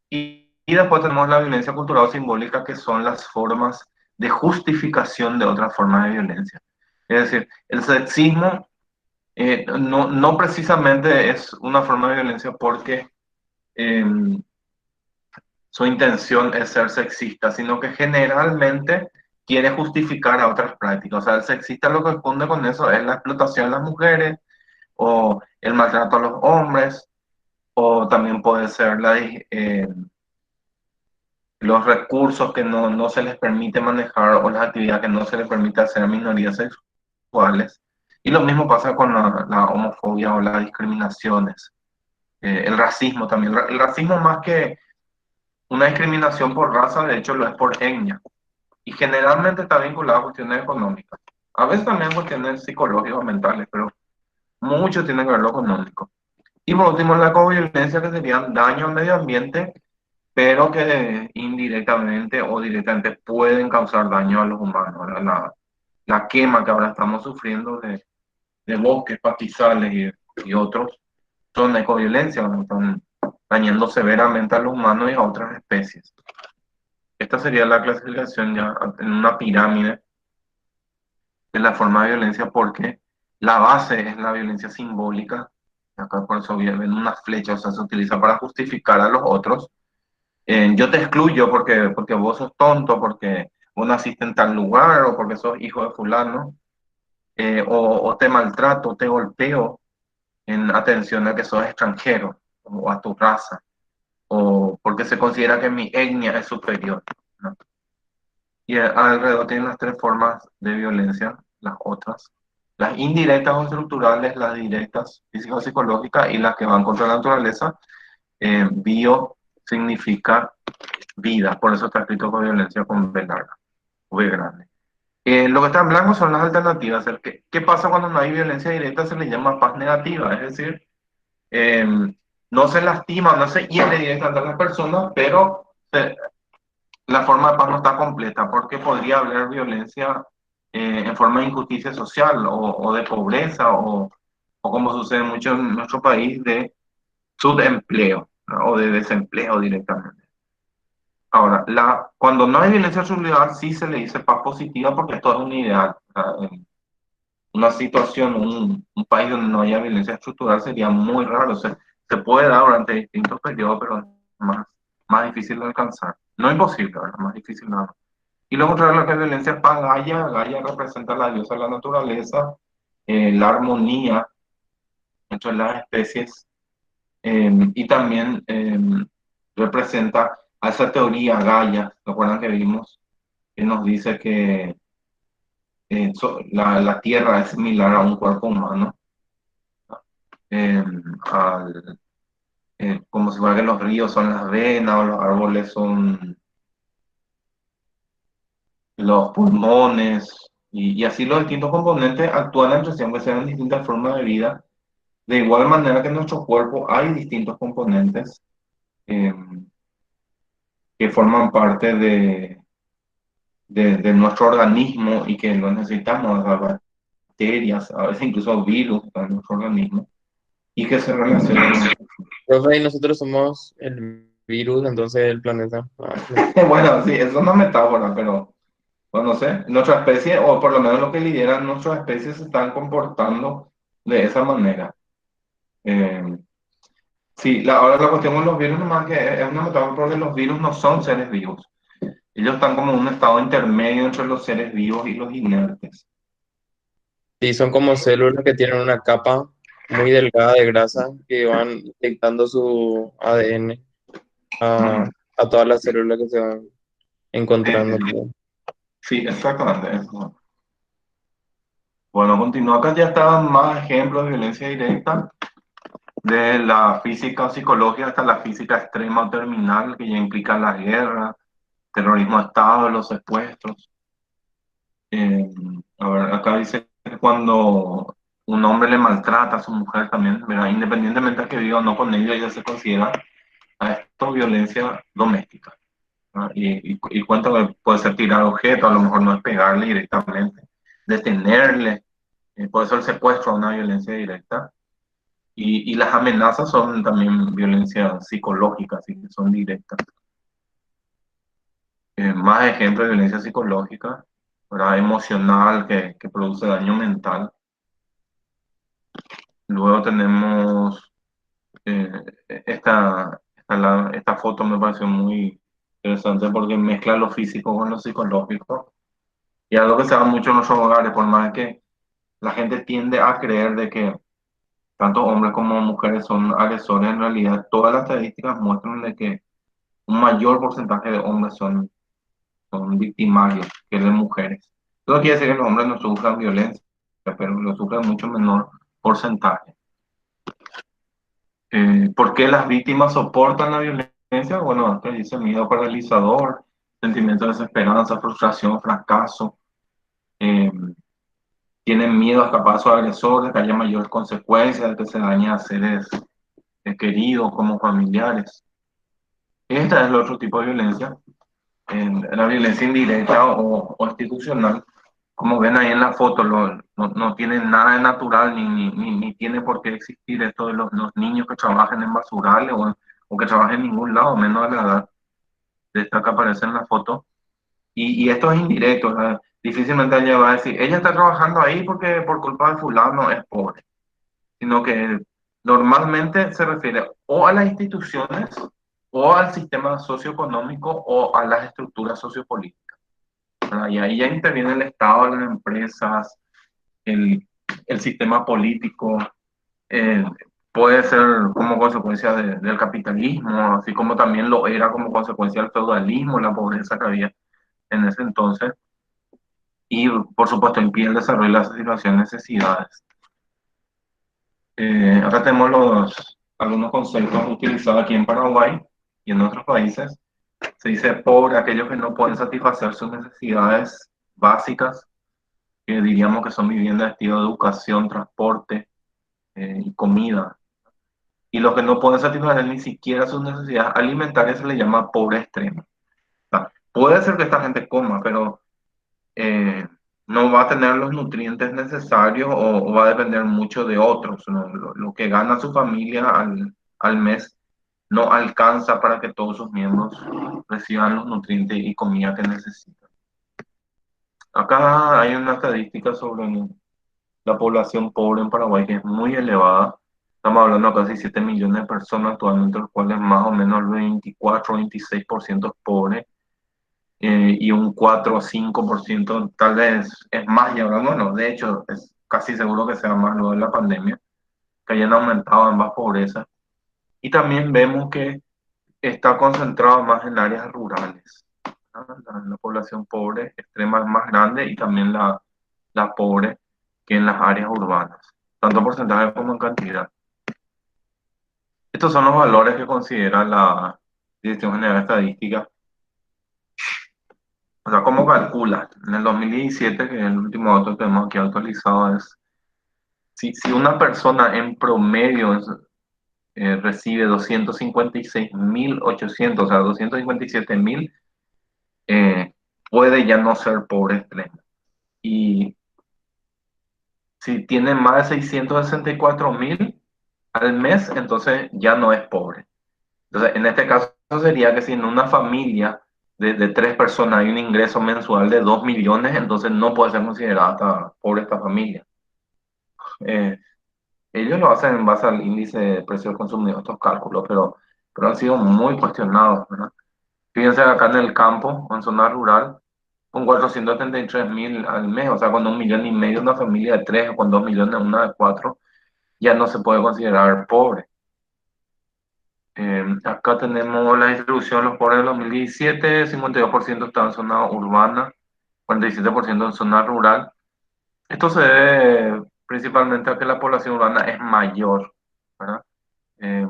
Y después tenemos la violencia cultural o simbólica, que son las formas de justificación de otras formas de violencia. Es decir, el sexismo no precisamente es una forma de violencia porque eh, su intención es ser sexista, sino que generalmente quiere justificar a otras prácticas. O sea, el sexista lo que esconde con eso es la explotación de las mujeres o el maltrato a los hombres, o también puede ser los recursos que no se les permite manejar o las actividades que no se les permite hacer a minorías sexuales. Y lo mismo pasa con la homofobia o las discriminaciones. El racismo también. El racismo, más que una discriminación por raza, de hecho lo es por etnia. Y generalmente está vinculado a cuestiones económicas. A veces también a cuestiones psicológicas o mentales, pero mucho tiene que ver lo económico. Y por último, la coviolencia, que serían daño al medio ambiente, pero que indirectamente o directamente pueden causar daño a los humanos. La quema que ahora estamos sufriendo de bosques, pastizales y otros son ecoviolencia, ¿no? Están dañando severamente a los humanos y a otras especies. Esta sería la clasificación ya en una pirámide de la forma de violencia, porque la base es la violencia simbólica. Acá por eso ven una flecha, o sea, se utiliza para justificar a los otros. Yo te excluyo porque vos sos tonto, porque vos naciste en tal lugar, o porque sos hijo de fulano, o te maltrato, te golpeo en atención a que sos extranjero o a tu raza, o porque se considera que mi etnia es superior, ¿no? Y alrededor tienen las tres formas de violencia, las otras: las indirectas o estructurales, las directas, físicas o psicológicas, y las que van contra la naturaleza. Bio significa vida, por eso está escrito con violencia con B larga, V grande. Lo que está en blanco son las alternativas. ¿Qué pasa cuando no hay violencia directa? Se le llama paz negativa, es decir, eh, no se lastima, no se hiere directamente a las personas, pero la forma de paz no está completa, porque podría haber violencia en forma de injusticia social o de pobreza o como sucede mucho en nuestro país, de subempleo, ¿no? O de desempleo directamente. Ahora, cuando no hay violencia estructural, sí se le dice paz positiva, porque esto es un ideal. O sea, en una situación, un país donde no haya violencia estructural sería muy raro. O sea, se puede dar durante distintos periodos, pero es más difícil de alcanzar. No imposible, ¿verdad? Más difícil nada. Y lo contrario, lo que es violencia pagaya, Gaia representa a la diosa de la naturaleza, la armonía entre las especies, y también representa a esa teoría Gaia, ¿se acuerdan que vimos? Que nos dice que la Tierra es similar a un cuerpo humano, eh, al, como si fuera que los ríos son las venas o los árboles son los pulmones, y así los distintos componentes actúan en presión que sean distintas formas de vida. De igual manera que en nuestro cuerpo hay distintos componentes eh, que forman parte de nuestro organismo y que lo necesitamos, a bacterias, a veces incluso virus en nuestro organismo, y que se relacionan. Profe, y nosotros somos el virus, entonces el planeta. Bueno, sí, es una metáfora, pero bueno, no sé, nuestra especie, o por lo menos lo que lideran nuestras especies, se están comportando de esa manera. Eh, sí, ahora la cuestión con los virus nomás que es una metáfora porque los virus no son seres vivos. Ellos están como en un estado intermedio entre los seres vivos y los inertes. Sí, son como células que tienen una capa muy delgada de grasa que van dictando su ADN a, Ujú. a todas las células que se van Sí, encontrando. sí, sí, exactamente eso. Bueno, continúa acá, ya estaban más ejemplos de violencia directa, de la física o psicología hasta la física extrema o terminal, que ya implica la guerra, terrorismo de Estado, los secuestros. Eh, a ver, acá dice que cuando un hombre le maltrata a su mujer también, ¿verdad? Independientemente de que viva o no con ella, ya se considera a esto violencia doméstica, ¿verdad? Y cuenta que puede ser tirar objetos, a lo mejor no es pegarle directamente, detenerle, puede ser secuestro, una violencia directa. Y las amenazas son también violencia psicológica, así que son directas. Más ejemplos de violencia psicológica, ¿verdad? Emocional, que produce daño mental. Luego tenemos eh, esta foto me pareció muy interesante porque mezcla lo físico con lo psicológico. Y algo que se da mucho en nuestros hogares, por más que la gente tiende a creer de que tanto hombres como mujeres son agresores, en realidad todas las estadísticas muestran de que un mayor porcentaje de hombres son victimarios que de mujeres. Eso no quiere decir que los hombres no sufran violencia, pero lo sufren mucho menor porcentaje. ¿Por qué las víctimas soportan la violencia? Bueno, antes dice miedo paralizador, sentimiento de desesperanza, frustración, fracaso. eh, Tienen miedo a escapar a su agresor, de que haya mayores consecuencias, de que se dañen a seres queridos como familiares. Este es el otro tipo de violencia, la violencia indirecta o institucional. Como ven ahí en la foto, no tiene nada de natural ni tiene por qué existir esto de los niños que trabajan en basurales o que trabajan en ningún lado, menos de la edad de esta que aparece en la foto. Y esto es indirecto, ¿verdad? Difícilmente ella va a decir, ella está trabajando ahí porque por culpa de fulano es pobre, sino que normalmente se refiere o a las instituciones o al sistema socioeconómico o a las estructuras sociopolíticas, ¿verdad? Y ahí ya interviene el Estado, las empresas, el sistema político, eh, puede ser como consecuencia del capitalismo, así como también lo era como consecuencia del feudalismo, la pobreza que había en ese entonces, y por supuesto impide el desarrollo de la situación de necesidades. Acá tenemos algunos conceptos utilizados aquí en Paraguay y en otros países. Se dice pobre aquellos que no pueden satisfacer sus necesidades básicas, que diríamos que son vivienda, estilo de educación, transporte y comida. Y los que no pueden satisfacer ni siquiera sus necesidades alimentarias se le llama pobre extremo. O sea, puede ser que esta gente coma, pero eh, no va a tener los nutrientes necesarios o va a depender mucho de otros, ¿no? Lo que gana su familia al mes no alcanza para que todos sus miembros reciban los nutrientes y comida que necesitan. Acá hay una estadística sobre la población pobre en Paraguay que es muy elevada. Estamos hablando de casi 7 millones de personas actualmente, los cuales más o menos el 24 o 26% es pobre, y un 4 o 5% tal vez es más, y ahora, bueno, de hecho es casi seguro que sea más luego de la pandemia, que hayan aumentado ambas pobrezas. Y también vemos que está concentrado más en áreas rurales, ¿no? La población pobre extrema es más grande y también la pobre que en las áreas urbanas, tanto en porcentaje como en cantidad. Estos son los valores que considera la Dirección General de Estadística. O sea, ¿cómo calcula? En el 2017, que es el último dato que tenemos aquí actualizado, es si una persona en promedio recibe 256.800, o sea, 257.000, puede ya no ser pobre extremo. Y si tiene más de 664.000 al mes, entonces ya no es pobre. Entonces, en este caso sería que si en una familia de 3 personas hay un ingreso mensual de 2 millones, entonces no puede ser considerada pobre esta familia. Eh, Ellos lo hacen en base al índice de precios del consumidor, estos cálculos, pero han sido muy cuestionados, ¿verdad? Fíjense acá en el campo, en zona rural, con 473.000 al mes, o sea, con 1,5 millones una familia de 3, o con 2 millones una de 4, ya no se puede considerar pobre. Acá tenemos la distribución de los pobres del 2017, 52% están en zona urbana, 47% en zona rural. Esto se debe principalmente a que la población urbana es mayor, ¿verdad? Eh,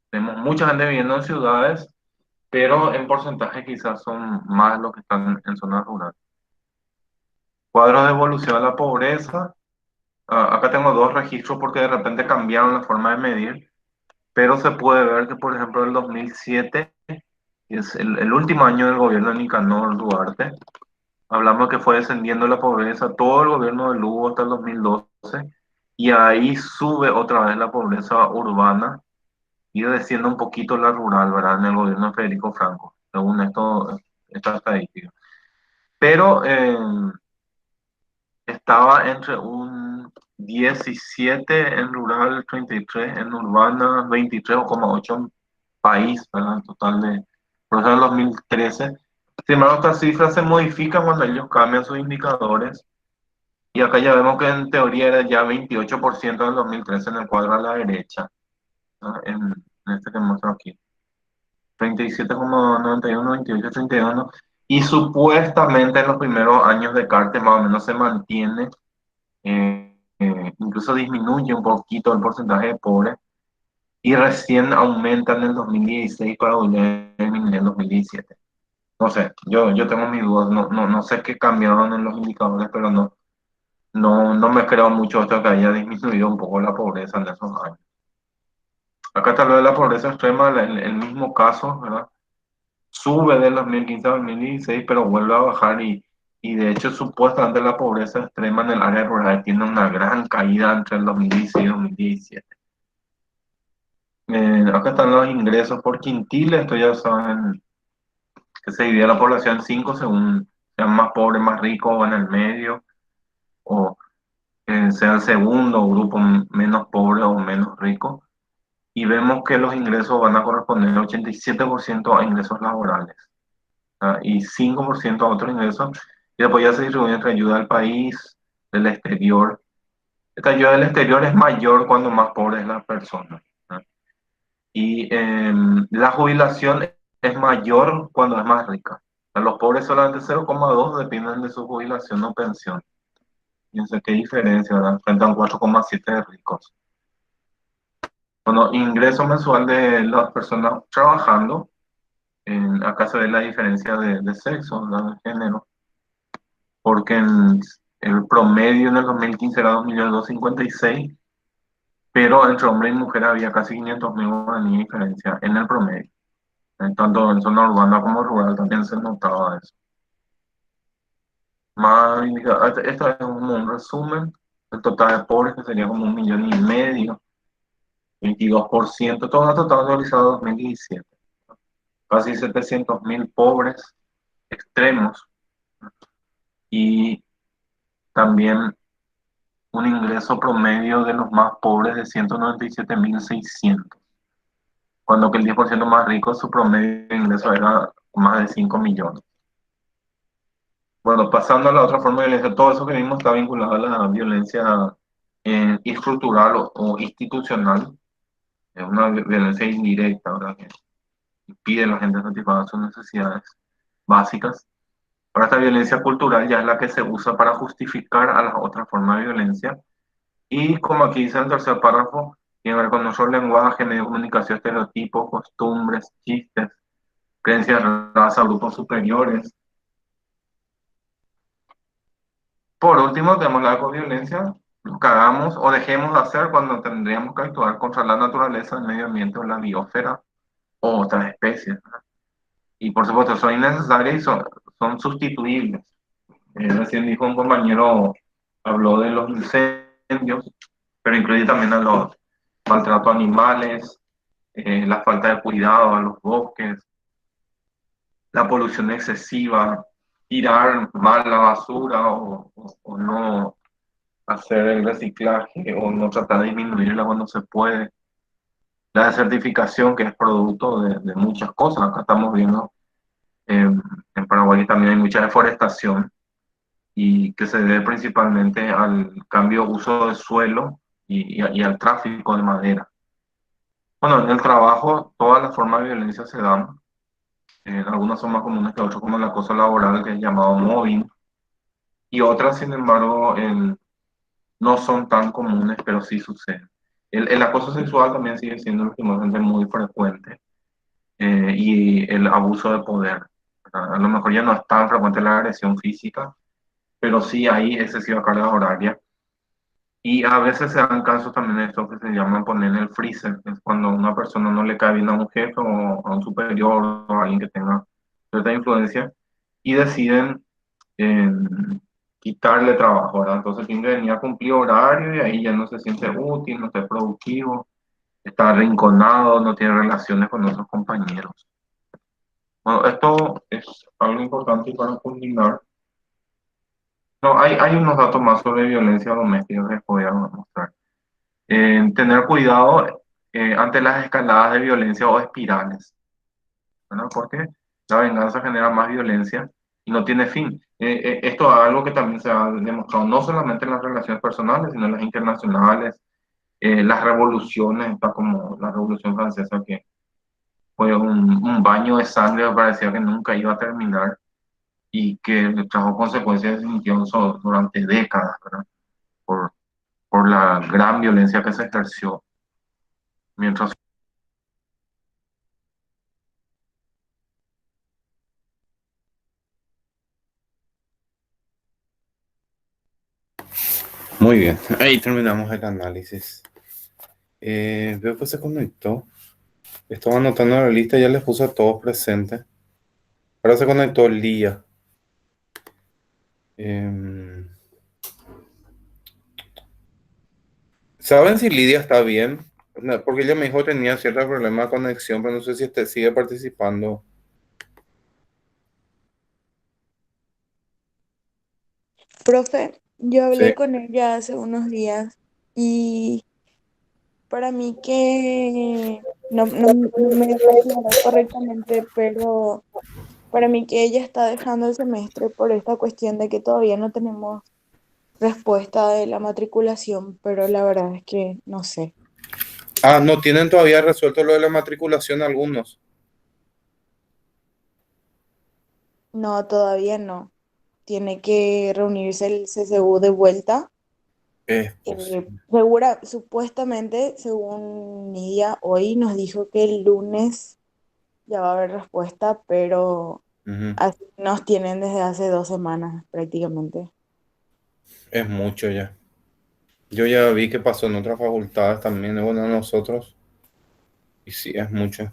Tenemos mucha gente viviendo en ciudades, pero en porcentaje quizás son más los que están en zonas rurales. Cuadros de evolución de la pobreza. Acá tengo dos registros porque de repente cambiaron la forma de medir, pero se puede ver que, por ejemplo, el 2007, que es el último año del gobierno de Nicanor Duarte, hablamos que fue descendiendo la pobreza todo el gobierno de Lugo hasta el 2012, y ahí sube otra vez la pobreza urbana y desciende un poquito la rural, ¿verdad? En el gobierno de Federico Franco, según esta estadística. Pero estaba entre un 17 en rural, 33 en urbana, 23,8 en país, ¿verdad? En total de, por eso en 2013. Sin embargo, estas cifras se modifican cuando ellos cambian sus indicadores. Y acá ya vemos que en teoría era ya 28% en el 2013 en el cuadro a la derecha, ¿no? En este que muestro aquí. 37,91, 28, 31. Y supuestamente en los primeros años de Cartes más o menos se mantiene, incluso disminuye un poquito el porcentaje de pobres y recién aumenta en el 2016 para volver a disminuir en 2017. No sé, yo tengo mis dudas, no sé qué cambiaron en los indicadores, pero no me creo mucho esto que haya disminuido un poco la pobreza en esos años. Acá está lo de la pobreza extrema, el mismo caso, ¿verdad? Sube del 2015 a 2016, pero vuelve a bajar y de hecho supuestamente la pobreza extrema en el área rural tiene una gran caída entre el 2016 y 2017. Acá están los ingresos por quintile, esto ya saben que se divide la población en 5 según sean más pobres, más ricos o en el medio, o sea el segundo grupo menos pobre o menos rico. Y vemos que los ingresos van a corresponder 87% a ingresos laborales, y 5% a otros ingresos, y después ya se distribuye entre ayuda al país, del exterior. Esta ayuda del exterior es mayor cuando más pobre es la persona, ¿no? Y la jubilación es mayor cuando es más rica. O sea, los pobres solamente 0,2 dependen de su jubilación o pensión. Fíjense qué diferencia, ¿verdad? Frente a un 4,7 de ricos. Bueno, ingreso mensual de las personas trabajando. Acá se ve la diferencia de sexo, ¿no? De género, porque el promedio en el 2015 era 2.256.000, pero entre hombre y mujer había casi 500.000 guaraníes de diferencia en el promedio. Tanto en zona urbana como rural también se notaba eso. Esto es como un resumen. El total de pobres que sería como 1,5 millones, 22%, todo total actualizado 2017. Casi 700.000 pobres extremos, y también un ingreso promedio de los más pobres de 197.600, cuando que el 10% más rico, su promedio de ingreso era más de 5 millones. Bueno, pasando a la otra forma de violencia, todo eso que vimos está vinculado a la violencia estructural o institucional. Es una violencia indirecta, ¿verdad? Que impide a la gente satisfacer sus necesidades básicas. Ahora, esta violencia cultural ya es la que se usa para justificar a las otras formas de violencia. Y como aquí dice en el tercer párrafo, tiene que ver con nuestro lenguaje, medio de comunicación, estereotipos, costumbres, chistes, creencias, raza, grupos superiores. Por último, tenemos la ecoviolencia, lo que hagamos o dejemos de hacer cuando tendríamos que actuar contra la naturaleza, el medio ambiente o la biosfera o otras especies, ¿verdad? Y por supuesto, son innecesarias y son sustituibles. Recién dijo un compañero, habló de los incendios, pero incluye también a los maltrato a animales, la falta de cuidado a los bosques, la polución excesiva, tirar mal la basura o no hacer el reciclaje o no tratar de disminuirla cuando se puede. La desertificación, que es producto de muchas cosas. Acá estamos viendo en Paraguay también hay mucha deforestación y que se debe principalmente al cambio de uso de suelo y al tráfico de madera. Bueno, en el trabajo todas las formas de violencia se dan. Algunas son más comunes que otras, como el acoso laboral, que es llamado mobbing, y otras, sin embargo, no son tan comunes, pero sí suceden. El acoso sexual también sigue siendo últimamente muy frecuente, y el abuso de poder. A lo mejor ya no es tan frecuente la agresión física, pero sí hay excesiva carga horaria. Y a veces se dan casos también de esto que se llaman poner en el freezer, que es cuando una persona no le cae bien a un jefe o a un superior o a alguien que tenga cierta influencia y deciden eh, quitarle trabajo, ¿verdad? Entonces tiene que venir a cumplir horario y ahí ya no se siente útil, no está productivo, está arrinconado, no tiene relaciones con otros compañeros. Bueno, esto es algo importante para culminar. No, hay unos datos más sobre violencia doméstica que les voy a mostrar. Tener cuidado ante las escaladas de violencia o espirales, ¿verdad? Porque la venganza genera más violencia y no tiene fin. Esto es algo que también se ha demostrado no solamente en las relaciones personales, sino en las internacionales, las revoluciones, está como la Revolución Francesa, que fue un baño de sangre que parecía que nunca iba a terminar y que trajo consecuencias definitivas durante décadas, ¿verdad? Por, por la gran violencia que se ejerció mientras. Muy bien, ahí terminamos el análisis. Veo que se conectó. Estaba anotando la lista, ya les puse a todos presentes. Ahora se conectó Lía. ¿Saben si Lidia está bien? No, porque ella me dijo que tenía cierto problema de conexión, pero no sé si sigue participando. Profe, yo Sí. hablé con ella hace unos días y para mí que no me aclaró correctamente, pero para mí que ella está dejando el semestre por esta cuestión de que todavía no tenemos respuesta de la matriculación, pero la verdad es que no sé. Ah, no tienen todavía resuelto lo de la matriculación algunos. No, todavía no. Tiene que reunirse el CCU de vuelta. Es posible. Supuestamente, según Nidia, hoy nos dijo que el lunes ya va a haber respuesta, pero Ujú. así nos tienen desde hace 2 semanas prácticamente. Es mucho ya. Yo ya vi que pasó en otras facultades también, bueno, nosotros. Y sí, es mucho.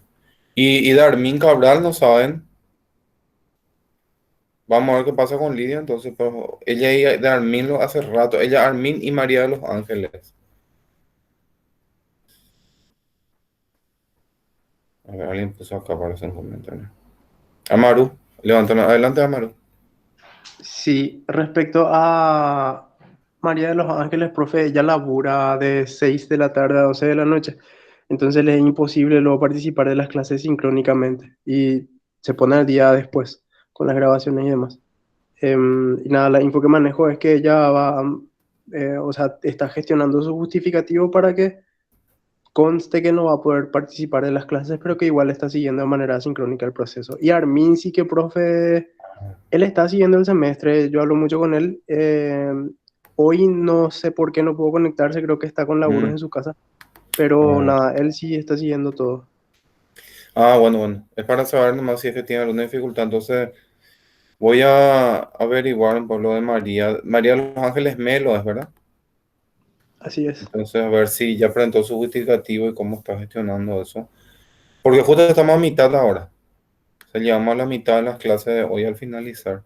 Y Darmin Cabral, ¿no saben? Vamos a ver qué pasa con Lidia, entonces, pero ella y Darmin lo hace rato. Ella, Armin y María de los Ángeles. A ver, alguien puso acá para hacer un comentario. Amaru, levántame. Adelante, Amaru. Sí, respecto a María de los Ángeles, profe, ella labura de 6 de la tarde a 12 de la noche. Entonces le es imposible luego participar de las clases sincrónicamente y se pone al día después con las grabaciones y demás. Y nada, la info que manejo es que ella va, o sea, está gestionando su justificativo para que conste que no va a poder participar de las clases, pero que igual está siguiendo de manera sincrónica el proceso. Y Armin sí que, profe, él está siguiendo el semestre, yo hablo mucho con él. Hoy no sé por qué no pudo conectarse, creo que está con laburos en Mm, su casa, pero ah, nada, él sí está siguiendo todo. bueno, bueno. Es para saber nomás si es que tiene alguna dificultad. Entonces voy a averiguar por lo de María. María de los Ángeles Melo, ¿es verdad? Así es. Entonces a ver si ya presentó su justificativo y cómo está gestionando eso. Porque justo estamos a mitad ahora. Se llevamos a la mitad de las clases de hoy al finalizar.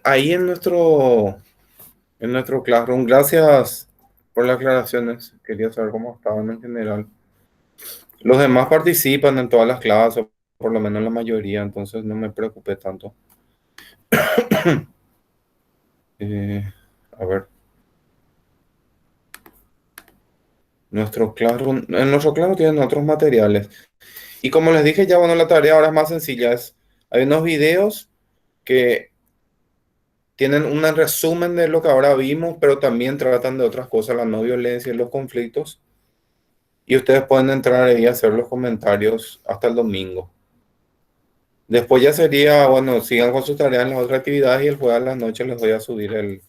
Ahí en nuestro Classroom, gracias por las aclaraciones. Quería saber cómo estaban en general. Los demás participan en todas las clases, por lo menos la mayoría, entonces no me preocupé tanto. Eh, a ver, en nuestro Classroom tienen otros materiales. Y como les dije ya, bueno, la tarea ahora es más sencilla. Hay unos videos que tienen un resumen de lo que ahora vimos, pero también tratan de otras cosas, la no violencia y los conflictos. Y ustedes pueden entrar ahí y hacer los comentarios hasta el domingo. Después ya sería, bueno, sigan con sus tareas en las otras actividades y el jueves a las noches les voy a subir el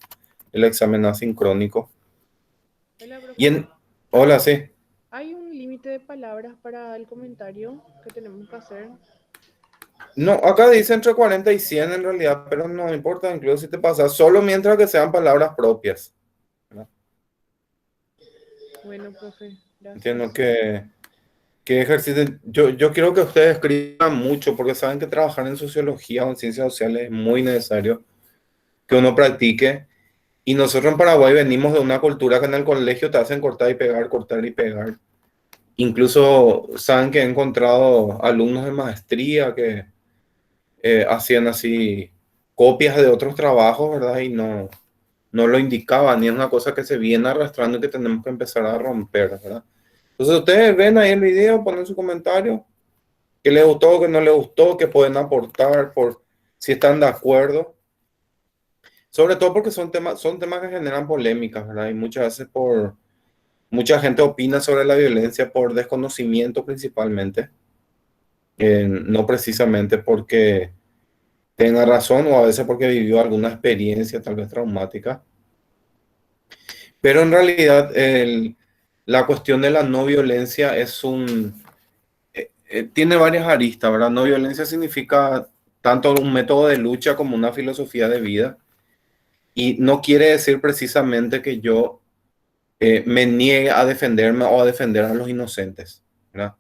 examen asincrónico. Hola, Y profe. en, hola, sí. ¿Hay un límite de palabras para el comentario que tenemos que hacer? No, acá dice entre 40 y 100 en realidad, pero no importa, incluso si te pasas, solo mientras que sean palabras propias, ¿verdad? Bueno, profe, Entiendo gracias. que ejerciten. Yo quiero que ustedes escriban mucho porque saben que trabajar en sociología o en ciencias sociales es muy necesario que uno practique. Y nosotros en Paraguay venimos de una cultura que en el colegio te hacen cortar y pegar. Incluso saben que he encontrado alumnos de maestría que hacían así copias de otros trabajos, ¿verdad? Y no lo indicaban, y es una cosa que se viene arrastrando y que tenemos que empezar a romper, ¿verdad? Entonces ustedes ven ahí el video, ponen su comentario, qué les gustó, qué no les gustó, qué pueden aportar, por si están de acuerdo. Sobre todo porque son temas que generan polémicas, ¿verdad? Y muchas veces mucha gente opina sobre la violencia por desconocimiento principalmente, no precisamente porque tenga razón o a veces porque vivió alguna experiencia tal vez traumática. Pero en realidad la cuestión de la no violencia tiene varias aristas, ¿verdad? No violencia significa tanto un método de lucha como una filosofía de vida. Y no quiere decir precisamente que yo me niegue a defenderme o a defender a los inocentes, ¿verdad?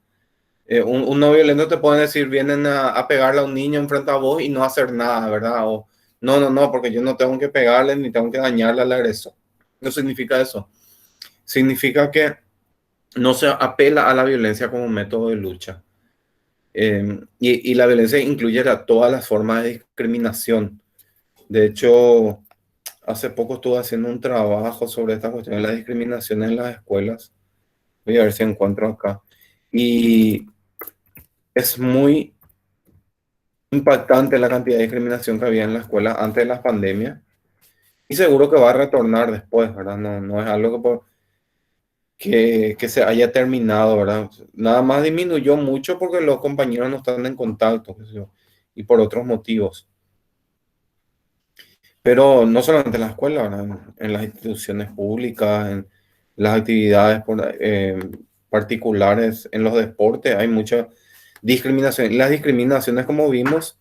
Un no violento te pueden decir, vienen a pegarle a un niño enfrente a vos y no hacer nada, ¿verdad? O no, no, no, porque yo no tengo que pegarle ni tengo que dañarle al agresor. No significa eso. Significa que no se apela a la violencia como método de lucha. Y la violencia incluye a todas las formas de discriminación. De hecho, hace poco estuve haciendo un trabajo sobre esta cuestión de la discriminación en las escuelas. Voy a ver si encuentro acá. Y es muy impactante la cantidad de discriminación que había en la escuela antes de la pandemia. Y seguro que va a retornar después, ¿verdad? No, no es algo que se haya terminado, ¿verdad? Nada más disminuyó mucho porque los compañeros no están en contacto, qué sé yo, y por otros motivos. Pero no solamente en la escuela, ¿verdad? En las instituciones públicas, en las actividades particulares, en los deportes, hay mucha discriminación. Y las discriminaciones, como vimos,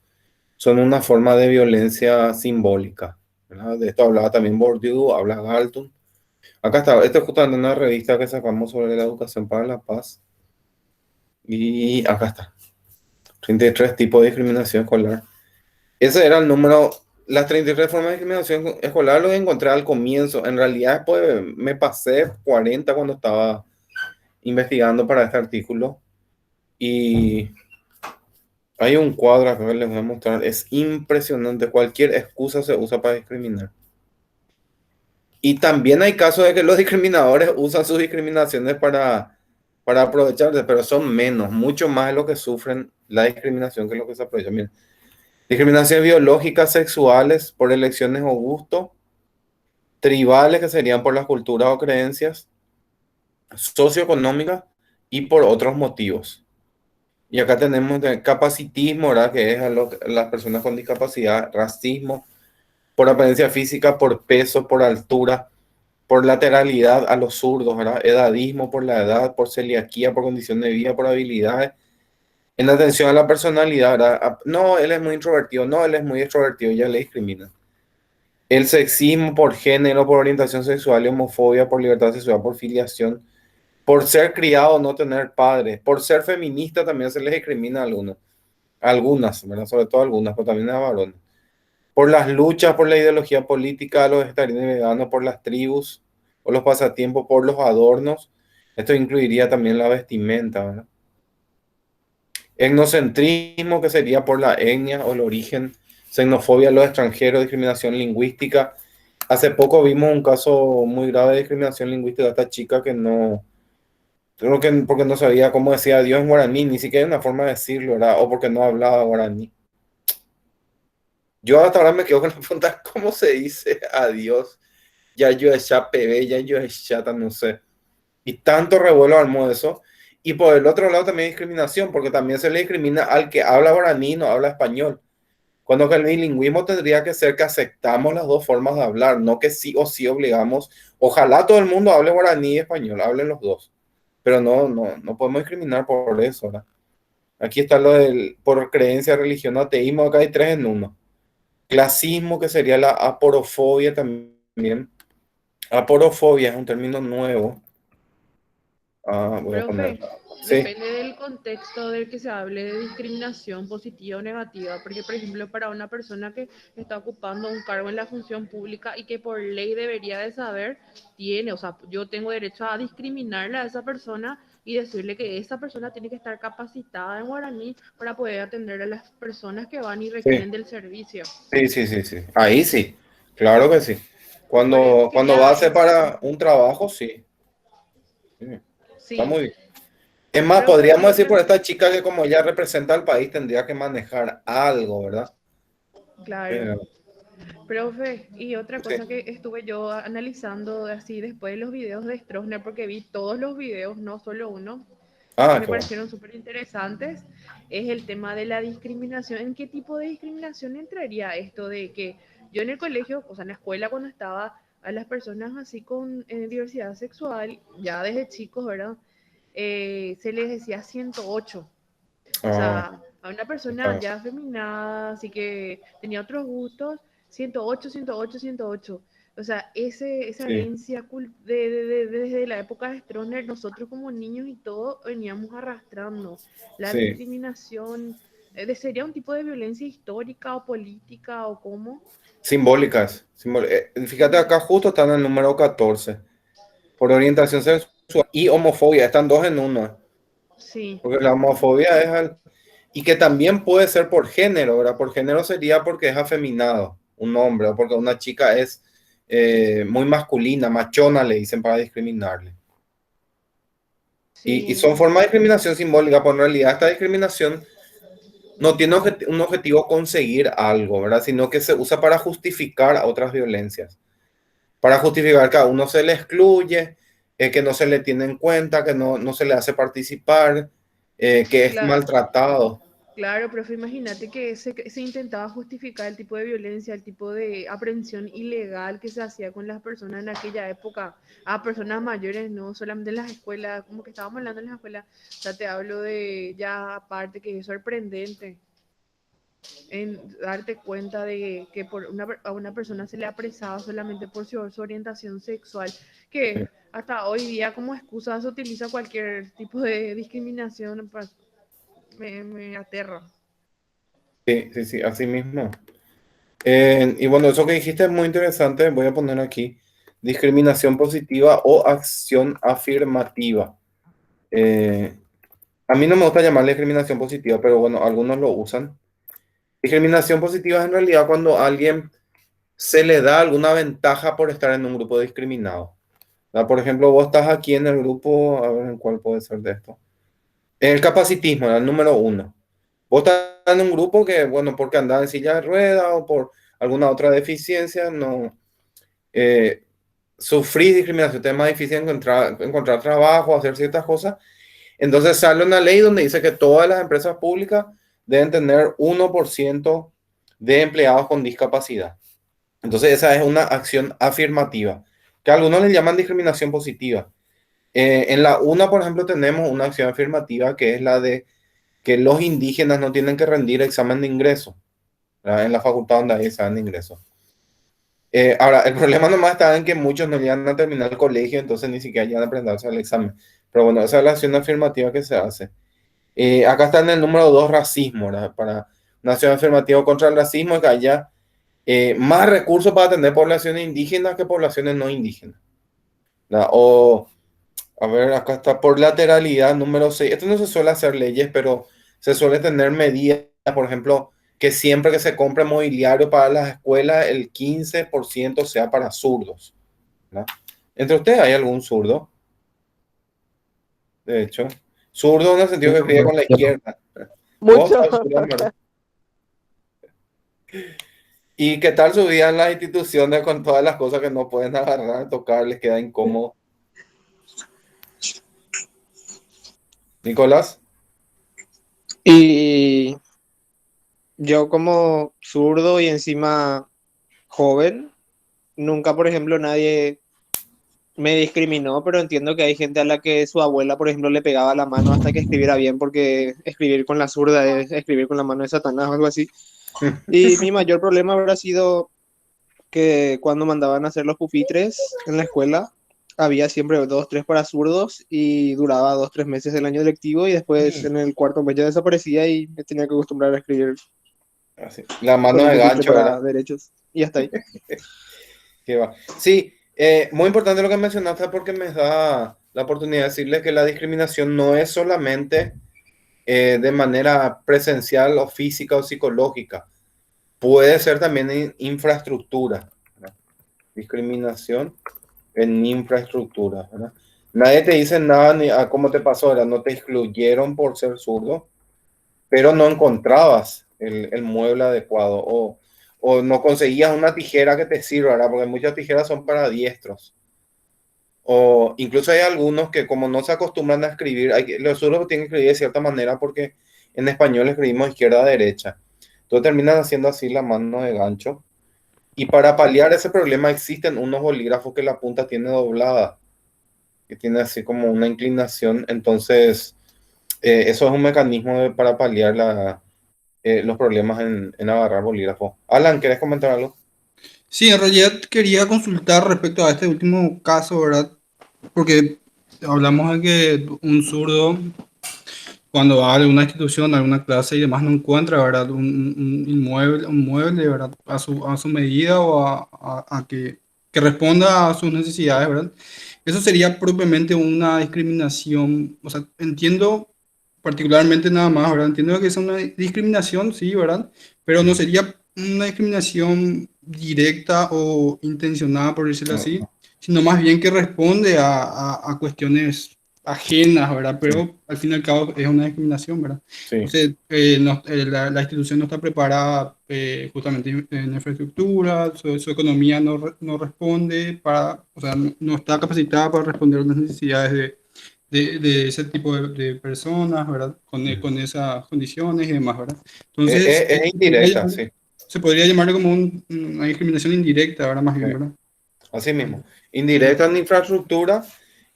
son una forma de violencia simbólica, ¿verdad? De esto hablaba también Bourdieu, habla Galton. Acá está, esto es justamente una revista que sacamos sobre la educación para la paz. Y acá está, 33 tipos de discriminación escolar. Ese era el número, las 33 formas de discriminación escolar lo encontré al comienzo. En realidad, pues me pasé 40 cuando estaba investigando para este artículo. Y hay un cuadro acá que les voy a mostrar. Es impresionante. Cualquier excusa se usa para discriminar. Y también hay casos de que los discriminadores usan sus discriminaciones para aprovecharse, pero son menos, mucho más de lo que sufren la discriminación que lo que se aprovecha. Miren, discriminaciones biológicas, sexuales, por elecciones o gusto, tribales, que serían por las culturas o creencias, socioeconómicas y por otros motivos. Y acá tenemos de capacitismo, ¿verdad? Que es las personas con discapacidad, racismo, por apariencia física, por peso, por altura, por lateralidad a los zurdos, ¿verdad? Edadismo por la edad, por celiaquía, por condición de vida, por habilidades. En atención a la personalidad, ¿verdad? No, él es muy introvertido, no, él es muy extrovertido, ya le discriminan. El sexismo por género, por orientación sexual y homofobia, por libertad sexual, por filiación, por ser criado o no tener padres, por ser feminista también se les discrimina a algunos, algunas, ¿verdad? Sobre todo algunas, pero también a varones. Por las luchas, por la ideología política, los vegetarianos y veganos, por las tribus o los pasatiempos, por los adornos. Esto incluiría también la vestimenta, ¿verdad? Etnocentrismo, que sería por la etnia o el origen, xenofobia a los extranjeros, discriminación lingüística. Hace poco vimos un caso muy grave de discriminación lingüística de esta chica que no, creo que porque no sabía cómo decía adiós en guaraní, ni siquiera una forma de decirlo, ¿verdad? O porque no hablaba guaraní. Yo hasta ahora me quedo con la pregunta, ¿cómo se dice adiós? Ya yo ya pevé, ya yo ya no sé. Y tanto revuelo armó eso. Y por el otro lado también discriminación, porque también se le discrimina al que habla guaraní y no habla español. Cuando que el bilingüismo tendría que ser que aceptamos las dos formas de hablar, no que sí o sí obligamos. Ojalá todo el mundo hable guaraní y español, hablen los dos. Pero no podemos discriminar por eso, ¿verdad? Aquí está lo del por creencia, religión, ateísmo, acá hay tres en uno. Clasismo, que sería la aporofobia también. Aporofobia es un término nuevo. Voy a poner. Profe, Sí. depende del contexto del que se hable de discriminación positiva o negativa, porque por ejemplo para una persona que está ocupando un cargo en la función pública y que por ley debería de saber, tiene, o sea, yo tengo derecho a discriminarle a esa persona y decirle que esa persona tiene que estar capacitada en guaraní para poder atender a las personas que van y Sí, requieren del servicio. sí. Ahí sí. Claro que sí. Por eso Cuando va a quería ser para un trabajo, sí. Sí, está sí, muy bien. Es más, profe, podríamos y decir otra, por esta chica que como ella representa al país tendría que manejar algo, ¿verdad? claro. Pero, Profe, y otra sí. cosa que estuve yo analizando así después de los videos de Stroessner, porque vi todos los videos, no solo uno, y me Qué bueno. parecieron súper interesantes, es el tema de la discriminación. ¿En qué tipo de discriminación entraría esto de que yo en el colegio, o sea, en la escuela cuando estaba, a las personas así con diversidad sexual, ya desde chicos, ¿verdad? Se les decía 108. O Ah, sea, a una persona claro. ya afeminada, así que tenía otros gustos, 108, 108, 108. O sea, esa Sí, herencia desde la época de Stroessner, nosotros como niños y todo veníamos arrastrando. La sí. discriminación, ¿sería un tipo de violencia histórica o política o cómo? Simbólicas. Fíjate, acá justo están en el número 14. Por orientación sexual y homofobia. Están dos en uno. Sí, Porque la homofobia es y que también puede ser por género, ¿verdad? Por género sería porque es afeminado, un hombre, o porque una chica es muy masculina, machona, le dicen para discriminarle. Y sí, son formas de discriminación simbólica, pero en realidad esta discriminación no tiene un objetivo conseguir algo, ¿verdad? Sino que se usa para justificar a otras violencias. Para justificar que a uno se le excluye, que no se le tiene en cuenta, que no se le hace participar, que es claro. maltratado. Claro, profe, imagínate que se intentaba justificar el tipo de violencia, el tipo de aprehensión ilegal que se hacía con las personas en aquella época, a personas mayores, no solamente en las escuelas, como que estábamos hablando en las escuelas, o sea, te hablo de ya aparte que es sorprendente en darte cuenta de que a una persona se le apresaba solamente por su orientación sexual, que hasta hoy día como excusa se utiliza cualquier tipo de discriminación, me aterra. Sí, así mismo. Y bueno, eso que dijiste es muy interesante. Voy a poner aquí discriminación positiva o acción afirmativa. Eh, a mí no me gusta llamarle discriminación positiva, pero bueno, algunos lo usan. Discriminación positiva es en realidad cuando alguien se le da alguna ventaja por estar en un grupo discriminado. ¿Verdad? Por ejemplo, vos estás aquí en el grupo, a ver en cuál puede ser de esto. En el capacitismo, el número 1. Vos estás en un grupo que, bueno, porque andás en silla de ruedas o por alguna otra deficiencia, no sufrís discriminación, te es más difícil encontrar trabajo, hacer ciertas cosas. Entonces sale una ley donde dice que todas las empresas públicas deben tener 1% de empleados con discapacidad. Entonces esa es una acción afirmativa, que algunos le llaman discriminación positiva. En la UNA, por ejemplo, tenemos una acción afirmativa que es la de que los indígenas no tienen que rendir examen de ingreso, ¿verdad? En la facultad donde hay examen de ingreso. Ahora, el problema nomás está en que muchos no llegan a terminar el colegio, entonces ni siquiera llegan a presentarse al examen. Pero bueno, esa es la acción afirmativa que se hace. Acá está en el número 2, racismo, ¿verdad? Para una acción afirmativa contra el racismo es que haya más recursos para atender poblaciones indígenas que poblaciones no indígenas, ¿verdad? O, a ver, acá está por lateralidad, número 6. Esto no se suele hacer leyes, pero se suele tener medidas, por ejemplo, que siempre que se compre mobiliario para las escuelas, el 15% sea para zurdos, ¿verdad? ¿Entre ustedes hay algún zurdo? De hecho, zurdo en el sentido que escribe con la izquierda. ¿Vos Mucho. sos zurdo, verdad? ¿Y qué tal su vida en las instituciones con todas las cosas que no pueden agarrar, tocar, les queda incómodo? Nicolás. Y yo como zurdo y encima joven, nunca, por ejemplo, nadie me discriminó, pero entiendo que hay gente a la que su abuela, por ejemplo, le pegaba la mano hasta que escribiera bien, porque escribir con la zurda es escribir con la mano de Satanás o algo así. Y mi mayor problema habrá sido que cuando mandaban a hacer los pupitres en la escuela, había siempre 2, 3 para zurdos y duraba 2, 3 meses el año lectivo y después en el cuarto mes ya desaparecía y me tenía que acostumbrar a escribir Así, la con mano un de pupitre gancho, para ¿verdad? derechos. Y hasta ahí. Qué va. Sí, muy importante lo que mencionaste porque me da la oportunidad de decirles que la discriminación no es solamente de manera presencial o física o psicológica. Puede ser también en infraestructura, ¿verdad? Discriminación en infraestructura, ¿verdad? Nadie te dice nada ni a cómo te pasó, ¿verdad? No te excluyeron por ser zurdo, pero no encontrabas el mueble adecuado o no conseguías una tijera que te sirva, ¿verdad? Porque muchas tijeras son para diestros. O incluso hay algunos que como no se acostumbran a escribir, los zurdos tienen que escribir de cierta manera porque en español escribimos izquierda a derecha. Entonces terminan haciendo así la mano de gancho. Y para paliar ese problema existen unos bolígrafos que la punta tiene doblada, que tiene así como una inclinación. Entonces, eso es un mecanismo para paliar los problemas en agarrar bolígrafo. Alan, ¿quieres comentar algo? Sí, en realidad quería consultar respecto a este último caso, ¿verdad? Porque hablamos de que un zurdo, cuando va a alguna institución, a alguna clase y demás, no encuentra, ¿verdad? Un mueble, ¿verdad? A su medida o que responda a sus necesidades, ¿verdad? Eso sería propiamente una discriminación. O sea, entiendo particularmente nada más, ¿verdad? Entiendo que es una discriminación, sí, ¿verdad? Pero no sería una discriminación directa o intencionada, por decirlo así, sino más bien que responde a cuestiones ajenas, ¿verdad? Pero al fin y al cabo es una discriminación, ¿verdad? Sí. Entonces, la institución no está preparada justamente en infraestructura, su economía no responde o sea, no está capacitada para responder a las necesidades de ese tipo de personas, ¿verdad? Con esas condiciones y demás, ¿verdad? Entonces, Es indirecta, sí. se podría llamarlo como una discriminación indirecta, ¿verdad? Más bien, ¿verdad? Así mismo. Indirecta en infraestructura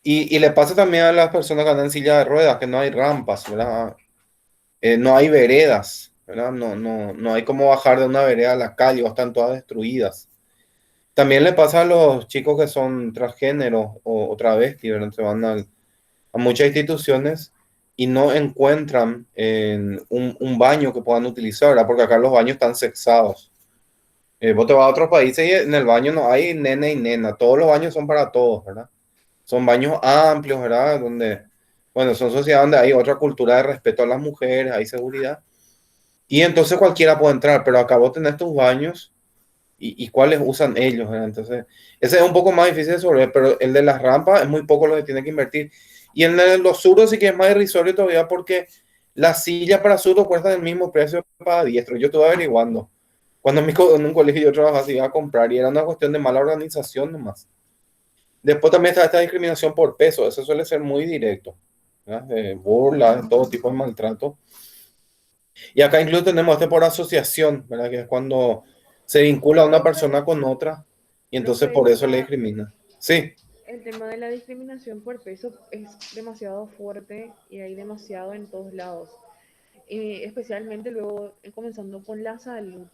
y le pasa también a las personas que andan en silla de ruedas, que no hay rampas, ¿verdad? No hay veredas, ¿verdad? No hay cómo bajar de una vereda a la calle o están todas destruidas. También le pasa a los chicos que son transgénero o travesti, ¿verdad? Se van a muchas instituciones y no encuentran un baño que puedan utilizar, ¿verdad? Porque acá los baños están sexados. Vos te vas a otros países y en el baño no hay nene y nena, todos los baños son para todos, ¿verdad? Son baños amplios, ¿verdad? Donde, bueno, son sociedades donde hay otra cultura de respeto a las mujeres, hay seguridad. Y entonces cualquiera puede entrar, pero acá vos tenés tus baños y cuáles usan ellos, ¿verdad? Entonces, ese es un poco más difícil de resolver, pero el de las rampas es muy poco lo que tiene que invertir. Y en el de los zurdos sí que es más irrisorio todavía porque las sillas para zurdos cuestan el mismo precio que para diestro. Yo estuve averiguando. Cuando en un colegio yo trabajaba, se iba a comprar y era una cuestión de mala organización nomás. Después también está esta discriminación por peso. Eso suele ser muy directo, ¿verdad? De burla, todo tipo de maltrato. Y acá incluso tenemos este por asociación, ¿verdad? Que es cuando se vincula a una persona con otra y entonces Profe, por eso le discrimina. Sí, el tema de la discriminación por peso es demasiado fuerte y hay demasiado en todos lados. Especialmente luego comenzando con la salud.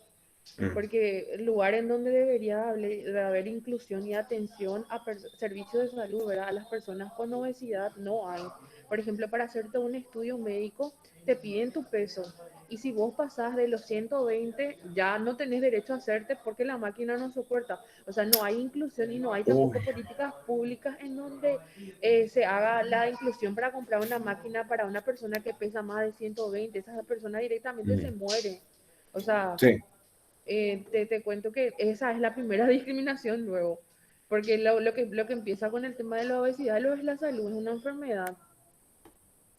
Porque el lugar en donde debería de haber inclusión y atención a servicios de salud, ¿verdad? A las personas con obesidad no hay. Por ejemplo, para hacerte un estudio médico, te piden tu peso. Y si vos pasás de los 120, ya no tenés derecho a hacerte porque la máquina no soporta. O sea, no hay inclusión y no hay tampoco uy, políticas públicas en donde se haga la inclusión para comprar una máquina para una persona que pesa más de 120. Esa persona directamente se muere. O sea, sí, te cuento que esa es la primera discriminación luego, porque lo que empieza con el tema de la obesidad lo es la salud, es una enfermedad.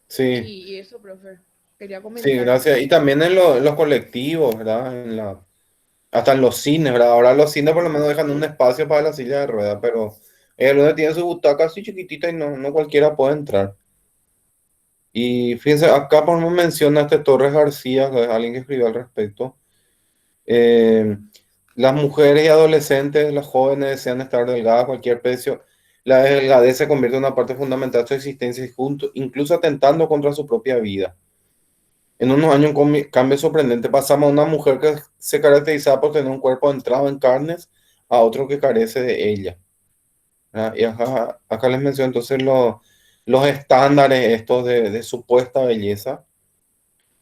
sí, Y eso, profe, quería sí, comentar. gracias. Y también en los colectivos, ¿verdad? Hasta en los cines, ¿verdad? Ahora los cines por lo menos dejan un espacio para la silla de ruedas, pero donde tiene su butaca así chiquitita y no cualquiera puede entrar. Y fíjense, acá por ejemplo menciona este Torres García, que es alguien que escribió al respecto. Eh, las mujeres y adolescentes, las jóvenes desean estar delgadas a cualquier precio. La delgadez se convierte en una parte fundamental de su existencia, y incluso atentando contra su propia vida. En unos años, un cambio sorprendente, pasamos a una mujer que se caracterizaba por tener un cuerpo entrado en carnes a otro que carece de ella. ¿Verdad? Y acá les menciono entonces los estándares estos de supuesta belleza,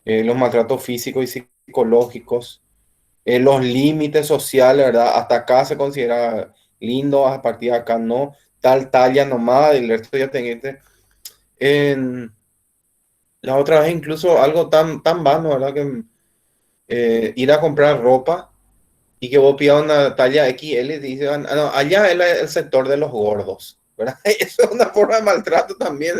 los maltratos físicos y psicológicos, los límites sociales, ¿verdad? Hasta acá se considera lindo, a partir de acá no, tal talla nomás, el resto ya tenés. En la otra vez incluso algo tan vano, ¿verdad? Que ir a comprar ropa y que vos pidas una talla XL y dices, ah, no, allá es el sector de los gordos, ¿verdad? Eso es una forma de maltrato también.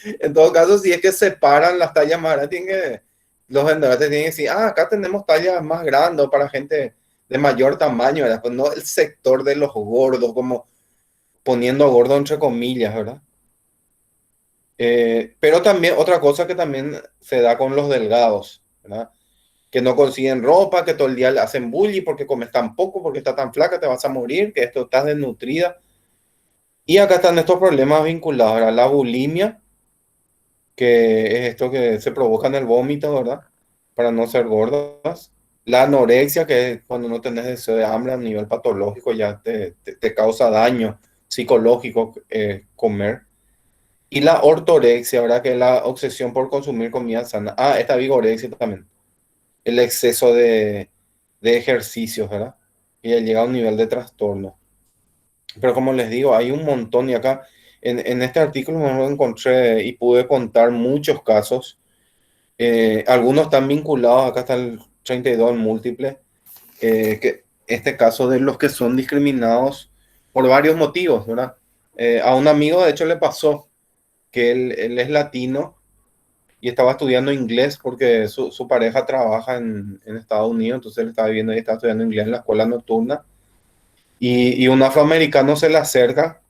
En todo caso, si es que separan las tallas más grandes, los vendedores tienen que decir, ah, acá tenemos tallas más grandes para gente de mayor tamaño, ¿verdad? Pues no el sector de los gordos, como poniendo gordo entre comillas, ¿verdad? Pero también otra cosa que también se da con los delgados, ¿verdad? Que no consiguen ropa, que todo el día le hacen bullying porque comes tan poco, porque está tan flaca, te vas a morir, que esto estás desnutrida. Y acá están estos problemas vinculados a la bulimia, que es esto que se provoca en el vómito, ¿verdad? Para no ser gordas. La anorexia, que es cuando no tenés deseo de hambre a nivel patológico, ya te causa daño psicológico comer. Y la ortorexia, ¿verdad? Que es la obsesión por consumir comida sana. Ah, esta vigorexia también. El exceso de ejercicios, ¿verdad? Y ya llega a un nivel de trastorno. Pero como les digo, hay un montón y acá en este artículo me lo encontré y pude contar muchos casos. Algunos están vinculados, acá está el 32 en múltiple, que este caso de los que son discriminados por varios motivos, ¿verdad? A un amigo de hecho le pasó que él es latino y estaba estudiando inglés porque su pareja trabaja en Estados Unidos, entonces él estaba viviendo y estaba estudiando inglés en la escuela nocturna. Y un afroamericano se le acerca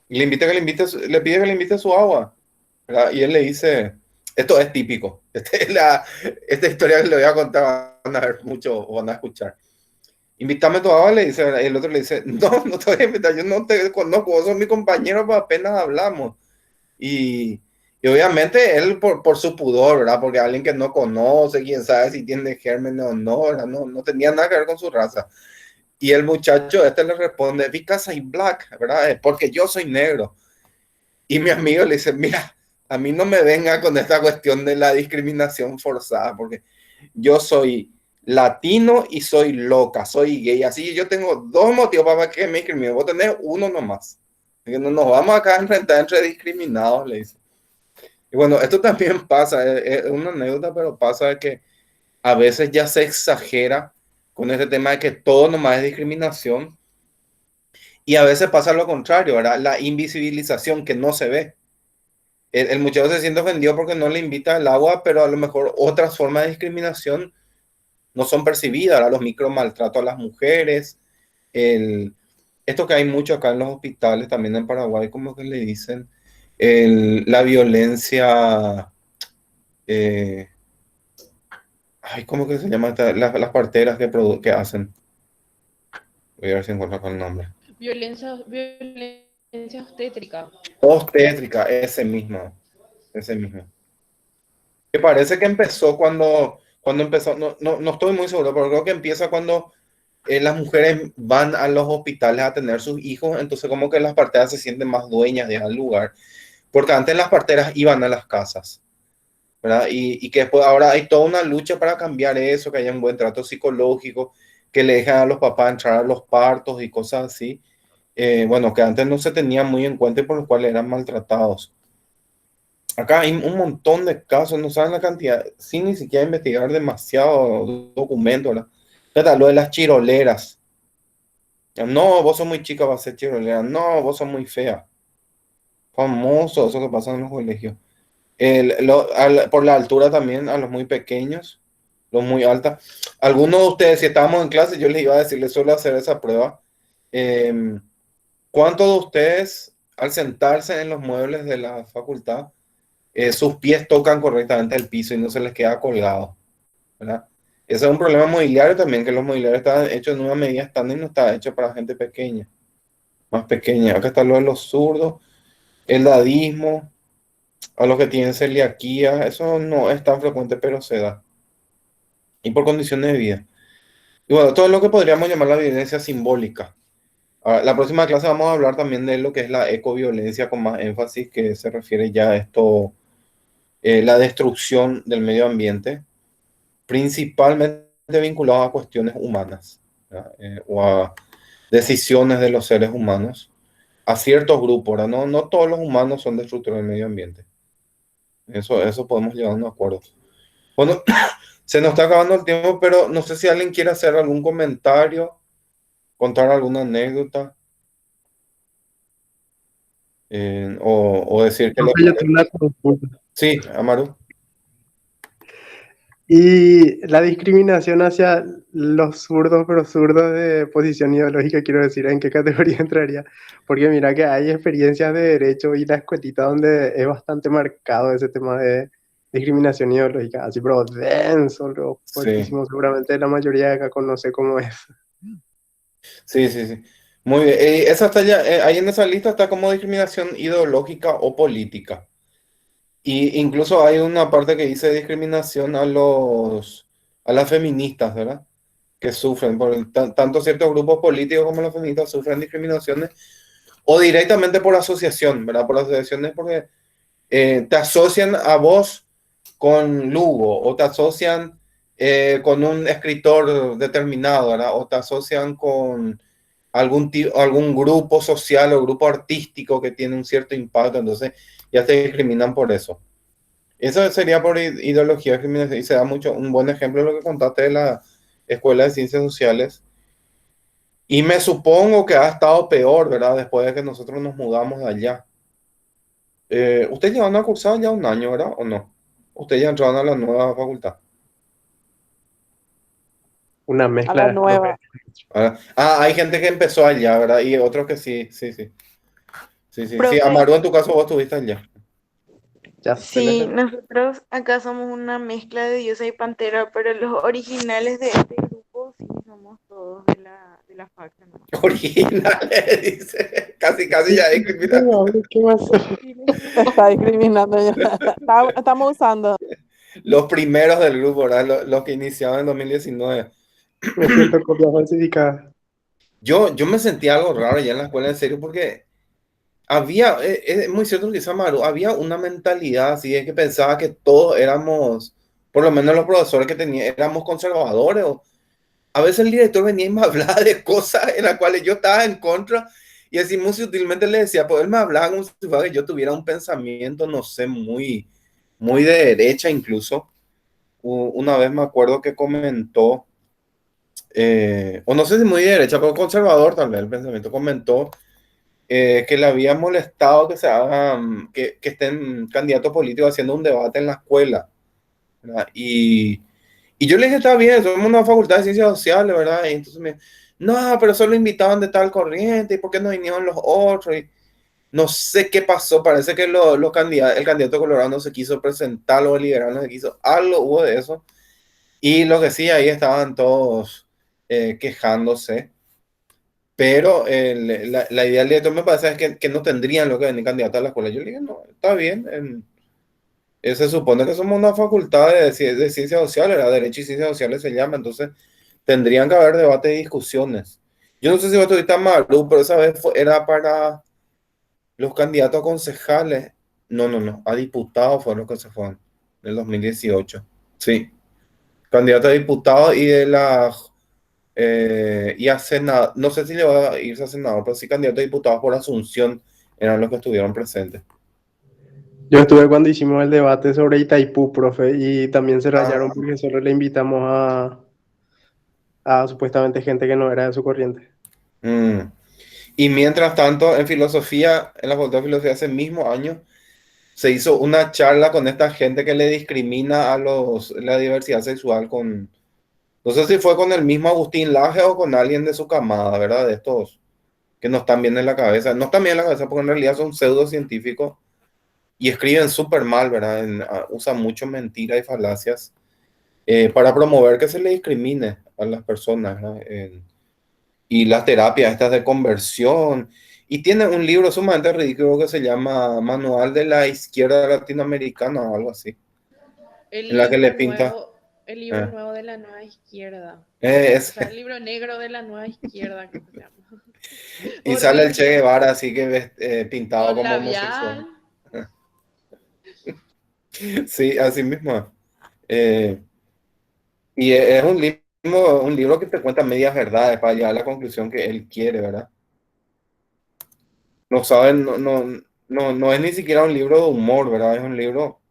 y le pide que le invite su agua, ¿verdad? Y él le dice, esto es típico, esta historia que le voy a contar, van a ver mucho, van a escuchar. Invítame tu agua, le dice, ¿verdad? Y el otro le dice, no te voy a invitar, yo no te conozco, vos sos mi compañero, pero apenas hablamos. Y obviamente él por su pudor, ¿verdad? Porque alguien que no conoce, quién sabe si tiene gérmenes o no, ¿verdad? No tenía nada que ver con su raza. Y el muchacho le responde, because I'm black, ¿verdad? Porque yo soy negro. Y mi amigo le dice, mira, a mí no me venga con esta cuestión de la discriminación forzada, porque yo soy latino y soy loca, soy gay. Así yo tengo dos motivos para que me discriminen. Vos tenés uno nomás. Que no nos vamos acá a enfrentar entre discriminados, le dice. Y bueno, esto también pasa, es una anécdota, pero pasa que a veces ya se exagera con este tema de que todo nomás es discriminación. Y a veces pasa lo contrario, ¿verdad? La invisibilización que no se ve. El muchacho se siente ofendido porque no le invita al agua, pero a lo mejor otras formas de discriminación no son percibidas, ¿verdad? Los micro maltratos a las mujeres, esto que hay mucho acá en los hospitales, también en Paraguay, como que le dicen, la violencia, ¿cómo que se llama las parteras que hacen? Voy a ver si encuentro con el nombre. Violencia obstétrica. Obstétrica, ese mismo. Me parece que empezó cuando empezó, no estoy muy seguro, pero creo que empieza cuando las mujeres van a los hospitales a tener sus hijos, entonces como que las parteras se sienten más dueñas de al lugar, porque antes las parteras iban a las casas, ¿verdad? Y que después ahora hay toda una lucha para cambiar eso, que haya un buen trato psicológico, que le dejan a los papás entrar a los partos y cosas así. Bueno, que antes no se tenía muy en cuenta y por los cuales eran maltratados. Acá hay un montón de casos, no saben la cantidad, sin ni siquiera investigar demasiado documento, ¿verdad? Fíjate, lo de las chiroleras. No, vos sos muy chica para ser chirolera. No, vos sos muy fea. Famoso eso que pasa en los colegios. Por la altura también, a los muy pequeños, los muy altas. Algunos de ustedes, si estábamos en clase, yo les iba a decir, les suelo hacer esa prueba. ¿Cuántos de ustedes, al sentarse en los muebles de la facultad, sus pies tocan correctamente el piso y no se les queda colgado, ¿verdad? Ese es un problema mobiliario también, que los mobiliarios están hechos en una medida estándar y no está hecho para gente pequeña, más pequeña. Acá está lo de los zurdos, el dadismo, a los que tienen celiaquía, eso no es tan frecuente, pero se da. Y por condiciones de vida. Y bueno, todo lo que podríamos llamar la violencia simbólica. Ahora, la próxima clase vamos a hablar también de lo que es la ecoviolencia con más énfasis, que se refiere ya a esto, la destrucción del medio ambiente, principalmente vinculado a cuestiones humanas, o a decisiones de los seres humanos, a ciertos grupos. ¿Verdad? No todos los humanos son destructores del medio ambiente. Eso podemos llegar a un acuerdo. Bueno, se nos está acabando el tiempo, pero no sé si alguien quiere hacer algún comentario, contar alguna anécdota, o decir que... Profe, yo tengo una consulta. Sí, Amaru. Y la discriminación hacia los zurdos, pero zurdos de posición ideológica, quiero decir, ¿en qué categoría entraría? Porque mira que hay experiencias de derecho y la escuelita donde es bastante marcado ese tema de discriminación ideológica, así, pero denso, luego, fuertísimo, seguramente la mayoría de acá conoce cómo es. Sí. Muy bien. Esa está ya, ahí en esa lista está como discriminación ideológica o política. Y incluso hay una parte que dice discriminación a las feministas, ¿verdad? Que sufren, tanto ciertos grupos políticos como las feministas sufren discriminaciones, o directamente por asociación, ¿verdad? Por asociaciones porque te asocian a vos con Lugo, o te asocian con un escritor determinado, ¿verdad? O te asocian con algún grupo social o grupo artístico que tiene un cierto impacto, entonces ya te discriminan por eso. Eso sería por ideología de discriminación, y se da un buen ejemplo de lo que contaste de la Escuela de Ciencias Sociales. Y me supongo que ha estado peor, ¿verdad? Después de que nosotros nos mudamos de allá. Ustedes llevan a cursar ya un año, ¿verdad? ¿O no? Ustedes ya entraron a la nueva facultad. Una mezcla A la de nueva. Hay gente que empezó allá, ¿verdad? Y otros que sí. Sí, Profe. Amaru, en tu caso vos estuviste allá. Ya Sí, nosotros acá somos una mezcla de Diosa y Pantera, pero los originales de este grupo sí somos todos de la faca, ¿no? Originales, dice. Casi ya discriminando. ¿Qué pasó? Está discriminando ya. Estamos usando. Los primeros del grupo, ¿verdad? Los que iniciaban en 2019. Me siento copia falsificada. Yo me sentía algo raro allá en la escuela, en serio, porque había, es muy cierto lo que dice Amaru, había una mentalidad así de que pensaba que todos éramos, por lo menos los profesores que tenía, éramos conservadores. A veces el director venía y me hablaba de cosas en las cuales yo estaba en contra, y así muy sutilmente le decía, pues él me hablaba como si fuera que yo tuviera un pensamiento, no sé, muy de derecha incluso. Una vez me acuerdo que comentó o no sé si muy de derecha, pero conservador también, el pensamiento comentó que le había molestado que se hagan, que estén candidatos políticos haciendo un debate en la escuela, ¿verdad? Y yo le dije, está bien, somos una facultad de ciencias sociales, ¿verdad? Y entonces me, no, pero solo invitaban de tal corriente, ¿y por qué no vinieron los otros? Y no sé qué pasó, parece que los candidatos, el candidato colorado no se quiso presentar, los liberales no se quiso, algo hubo de eso. Y lo que sí, ahí estaban todos quejándose. Pero la idea de esto me parece es que no tendrían lo que venir candidato a la escuela. Yo le dije, no, está bien. Se supone que somos una facultad de ciencias sociales, la Derecho y Ciencias Sociales se llama, entonces tendrían que haber debate y discusiones. Yo no sé si vos estuviste Maru, pero esa vez era para los candidatos a concejales. No, a diputados fueron los que se fueron en el 2018. Sí, candidato a diputados y de la y a senador, no sé si le va a irse a senador, pero sí candidato a diputados por Asunción eran los que estuvieron presentes. Yo estuve cuando hicimos el debate sobre Itaipú, profe, y también se rayaron Ah, porque solo le invitamos a supuestamente gente que no era de su corriente. mm. Y mientras tanto, en filosofía, en la Facultad de Filosofía ese mismo año, se hizo una charla con esta gente que le discrimina a la diversidad sexual con, no sé si fue con el mismo Agustín Laje o con alguien de su camada, ¿verdad? De estos que no están bien en la cabeza. No están bien en la cabeza porque en realidad son pseudocientíficos y escriben súper mal, ¿verdad? Usan mucho mentira y falacias para promover que se le discrimine a las personas, ¿verdad? Y las terapias estas de conversión. Y tiene un libro sumamente ridículo que se llama Manual de la Izquierda Latinoamericana o algo así, El en la que le libro pinta. nuevo, el libro eh, nuevo de la nueva izquierda. O es- sea, el libro negro de la nueva izquierda, creo que se llama. y sale el Che Horrible. Guevara así que pintado Con como homosexual. labial. Sí, así mismo. Eh, y es un libro que te cuenta medias verdades para llegar a la conclusión que él quiere, ¿verdad? No saben, no es ni siquiera un libro de humor, ¿verdad? Es un libro.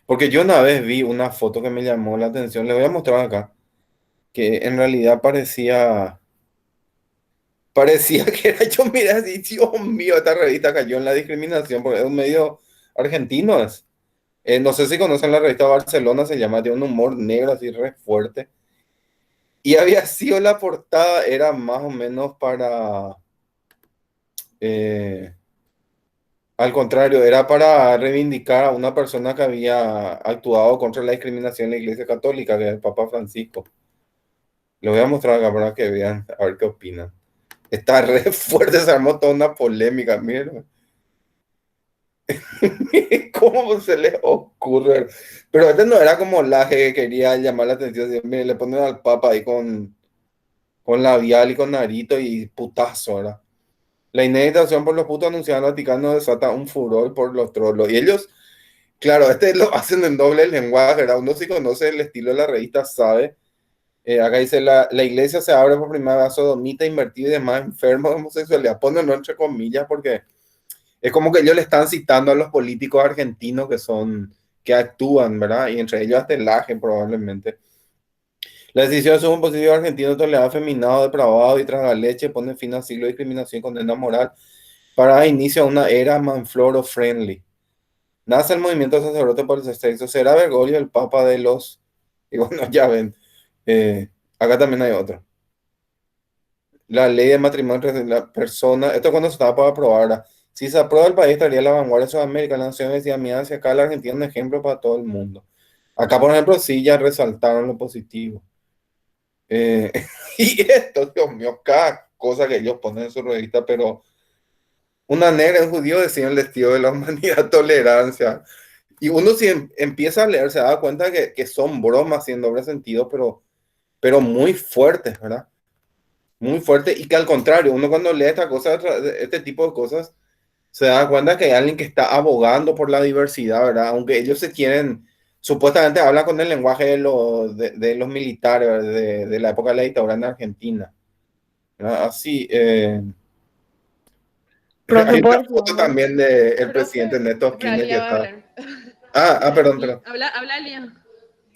Porque yo una vez vi una foto que me llamó la atención, le voy a mostrar acá, que en realidad parecía que era yo, mira, así, Dios mío, esta revista cayó en la discriminación, porque es un medio argentino. No sé si conocen la revista Barcelona, se llama, tiene un humor negro así re fuerte. Y había sido la portada, era más o menos para, eh, al contrario, era para reivindicar a una persona que había actuado contra la discriminación en la Iglesia Católica, que es el Papa Francisco. Lo voy a mostrar acá para que vean, a ver qué opinan. Está re fuerte, se armó toda una polémica, miren. ¿Cómo se les ocurre? Pero este no era como la que quería llamar la atención. Miren, le ponen al Papa ahí con labial y con narito y putazo, ¿verdad? La ineditación por los putos anunciados al Vaticano desata un furor por los trolos. Y ellos, claro, este lo hacen en doble lenguaje, ¿verdad? Uno si conoce el estilo de la revista sabe. Acá dice, la iglesia se abre por primera vez a sodomita, invertido y demás enfermos de homosexualidad. Pónganlo entre comillas porque es como que ellos le están citando a los políticos argentinos que actúan, ¿verdad? Y entre ellos hasta el Laje probablemente. La decisión de un positivo argentino tolerado, afeminado, depravado y traga leche pone fin al siglo de discriminación y condena moral para dar inicio a una era manfloro friendly. Nace el movimiento sacerdote por el sexo. Será Bergoglio el papa de los... Y bueno, ya ven. Acá también hay otro. La ley de matrimonio entre la persona, esto cuando se estaba por aprobar, ¿verdad? Si se aprueba el país, estaría a la vanguardia de Sudamérica, la nación decía, mira, hacia acá la Argentina es un ejemplo para todo el mundo. Acá, por ejemplo, sí ya resaltaron lo positivo. Eh, y esto, Dios mío, cada cosa que ellos ponen en su revista, pero una negra, un judío decía el destino de la humanidad, tolerancia. Y uno si empieza a leer, se da cuenta que son bromas sin doble sentido, pero muy fuertes, ¿verdad? Muy fuerte y que al contrario, uno cuando lee esta cosa, este tipo de cosas, se da cuenta que hay alguien que está abogando por la diversidad, ¿verdad? Aunque ellos se quieren, supuestamente hablan con el lenguaje de los militares, ¿verdad? De la época de la dictadura en Argentina, ¿verdad? Así, Profe, hay una ¿puedo decir foto algo? también del presidente Profe, Néstor espera, Kirchner que Lía va a está. hablar. Perdón. Habla, Lía.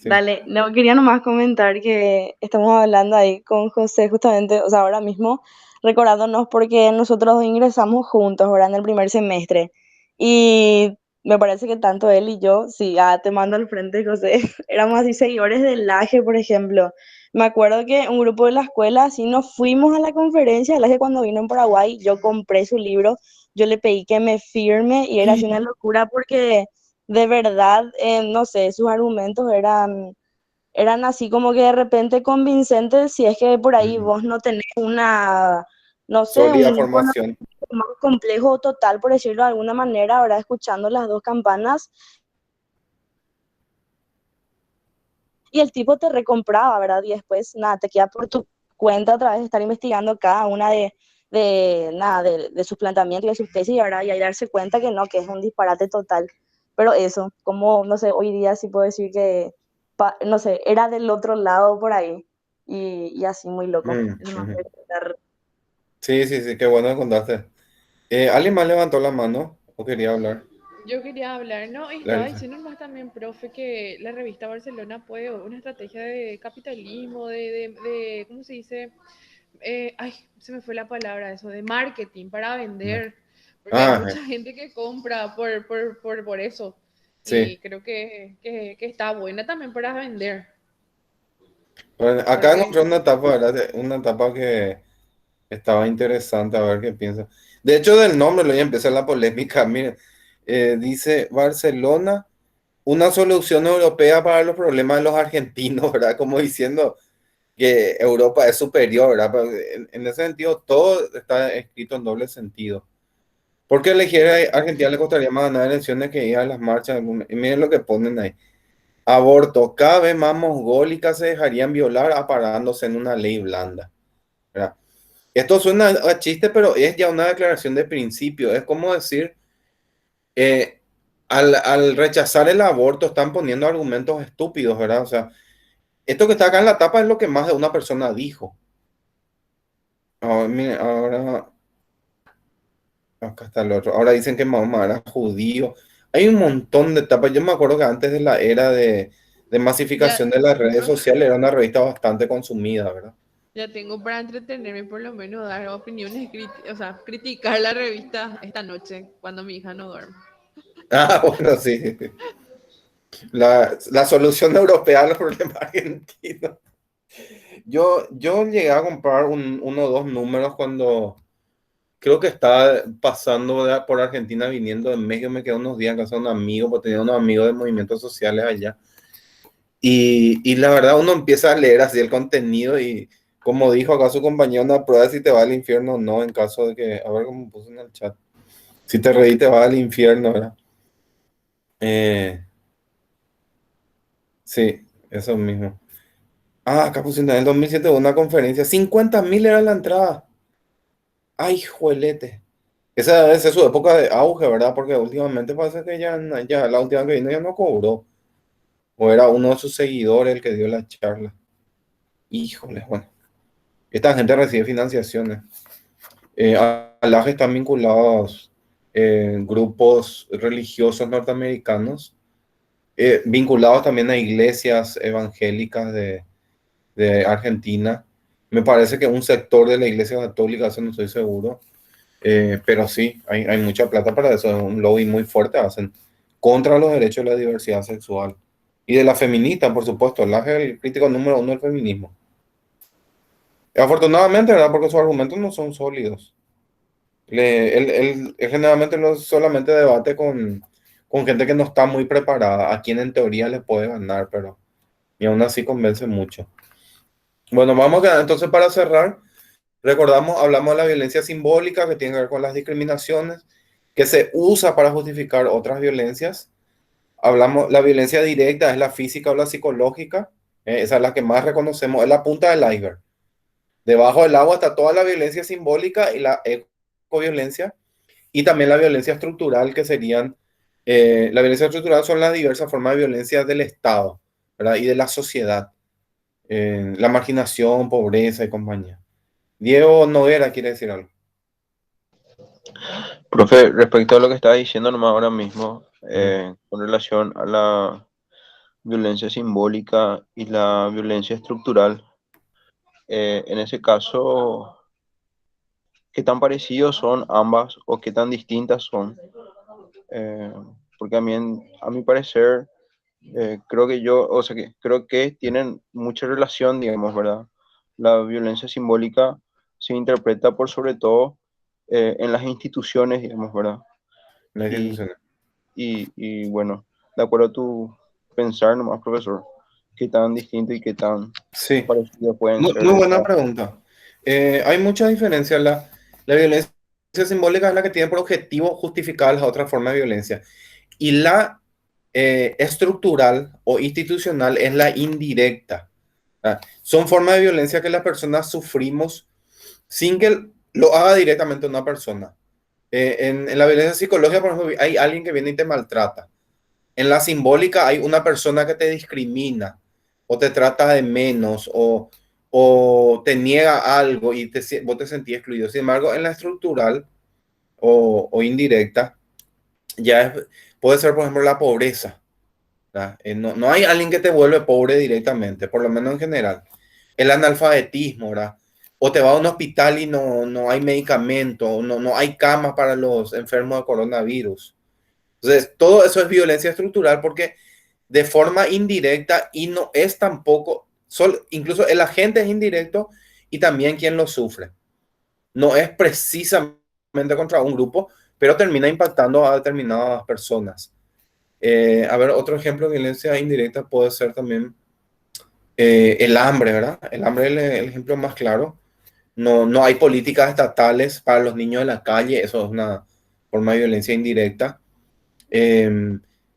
Sí. Dale, no, quería nomás comentar que estamos hablando ahí con José justamente, o sea, ahora mismo recordándonos porque nosotros dos ingresamos juntos, ¿verdad? En el primer semestre. Y me parece que tanto él y yo, sí, te mando al frente, José, éramos así seguidores del Laje, por ejemplo. Me acuerdo que un grupo de la escuela, así nos fuimos a la conferencia del Laje cuando vino en Paraguay, yo compré su libro, yo le pedí que me firme y era así una locura porque de verdad, no sé, sus argumentos eran así como que de repente convincentes si es que por ahí Ujú. vos no tenés una, no sé, Sólida un formación. conocimiento más complejo total, por decirlo de alguna manera, ahora escuchando las dos campanas y el tipo te recompraba, ¿verdad? Y después, nada, te queda por tu cuenta otra vez estar investigando cada una nada, de sus planteamientos y de sus tesis, ¿verdad? Y ahí darse cuenta que no, que es un disparate total. Pero eso, como, no sé, hoy día sí puedo decir que, no sé, era del otro lado por ahí y así muy loco. Eso me Ujú. hace estar- Sí, sí, sí, qué bueno que contaste. ¿Alguien más levantó la mano o quería hablar? Yo quería hablar, no, y estaba Larisa. diciendo más también, profe, que la revista Barcelona puede una estrategia de capitalismo, ¿cómo se dice? Ay, se me fue la palabra eso, de marketing para vender, porque hay Ah, mucha gente que compra por eso, sí. y creo que está buena también para vender, Bueno, acá porque encontré una etapa, ¿verdad? Una etapa que estaba interesante, a ver qué piensa. De hecho, del nombre, lo ya empezó la polémica. Miren, dice Barcelona, una solución europea para los problemas de los argentinos, ¿verdad? Como diciendo que Europa es superior, ¿verdad? Pero en ese sentido, todo está escrito en doble sentido. ¿Por qué elegir a Argentina le costaría más ganar elecciones que ir a las marchas? Y miren lo que ponen ahí. Aborto, cada vez más mongólicas se dejarían violar aparándose en una ley blanda, ¿verdad? Esto suena a chiste, pero es ya una declaración de principio. Es como decir, eh, al rechazar el aborto están poniendo argumentos estúpidos, ¿verdad? O sea, esto que está acá en la tapa es lo que más de una persona dijo. Mire, ahora, acá está el otro. Ahora dicen que Mahoma era judío. Hay un montón de tapas. Yo me acuerdo que antes de la era de ya, masificación de las redes profe, sociales era una revista bastante consumida, ¿verdad? ya tengo para entretenerme por lo menos dar opiniones, o sea, criticar la revista esta noche cuando mi hija no duerme. Ah, bueno, sí. La solución europea a los problemas argentinos. Yo llegué a comprar uno o dos números cuando creo que estaba pasando por Argentina viniendo de México. Me quedé unos días en casa de un amigo, porque tenía unos amigos de movimientos sociales allá. Y la verdad uno empieza a leer así el contenido y como dijo acá su compañero, una prueba de si te va al infierno o no, en caso de que, a ver cómo puse en el chat, si te reí te va al infierno, ¿verdad? Eh, sí, eso mismo. Ah, acá puse en el 2007 una conferencia, 50.000 era la entrada. Ay, juelete. Esa debe ser su época de auge, ¿verdad? Porque últimamente parece que ya la última que vino ya no cobró. O era uno de sus seguidores el que dio la charla. Híjole, bueno. Esta gente recibe financiaciones. A LAJ están vinculados grupos religiosos norteamericanos, vinculados también a iglesias evangélicas de Argentina. Me parece que un sector de la iglesia católica, eso no estoy seguro. Pero sí, hay mucha plata para eso, es un lobby muy fuerte hacen contra los derechos de la diversidad sexual y de la feminista, por supuesto. LAJ es el crítico número uno del feminismo. Afortunadamente, ¿verdad? Porque sus argumentos no son sólidos. Él generalmente no solamente debate con gente que no está muy preparada, a quien en teoría le puede ganar, pero y aún así convence mucho. Bueno, vamos a entonces para cerrar. Recordamos, hablamos de la violencia simbólica que tiene que ver con las discriminaciones, que se usa para justificar otras violencias. Hablamos, la violencia directa es la física o la psicológica, esa es la que más reconocemos, es la punta del iceberg. Debajo del agua está toda la violencia simbólica y la ecoviolencia, y también la violencia estructural, que serían, la violencia estructural son las diversas formas de violencia del Estado, ¿verdad? Y de la sociedad, la marginación, pobreza y compañía. Diego Noguera quiere decir algo. Profe, respecto a lo que estaba diciendo nomás ahora mismo, Mm. con relación a violencia simbólica y la violencia estructural. En ese caso, ¿qué tan parecidos son ambas o qué tan distintas son? Eh, Porque a mi parecer, creo que tienen mucha relación, digamos, ¿verdad? La violencia simbólica se interpreta por sobre todo en las instituciones, digamos, ¿verdad? La Y, institución. y bueno, de acuerdo a tu pensar nomás, profesor, ¿qué tan distinto y qué tan Sí, parecido pueden ser muy buena estas? pregunta. Hay mucha diferencia. La violencia simbólica es la que tiene por objetivo justificar las otras formas de violencia. Y la estructural o institucional es la indirecta. Son formas de violencia que las personas sufrimos sin que lo haga directamente una persona. En la violencia psicológica, por ejemplo, hay alguien que viene y te maltrata. En la simbólica hay una persona que te discrimina o te trata de menos o te niega algo y vos te sentís excluido. Sin embargo, en la estructural o indirecta, puede ser, por ejemplo, la pobreza. No hay alguien que te vuelve pobre directamente, por lo menos en general. El analfabetismo, ¿verdad? O te va a un hospital y no hay medicamento, no hay camas para los enfermos de coronavirus. Entonces, todo eso es violencia estructural porque de forma indirecta y no es tampoco, incluso el agente es indirecto y también quien lo sufre. No es precisamente contra un grupo, pero termina impactando a determinadas personas. A ver, otro ejemplo de violencia indirecta puede ser también el hambre, ¿verdad? El hambre es el ejemplo más claro. No hay políticas estatales para los niños de la calle, eso es una forma de violencia indirecta.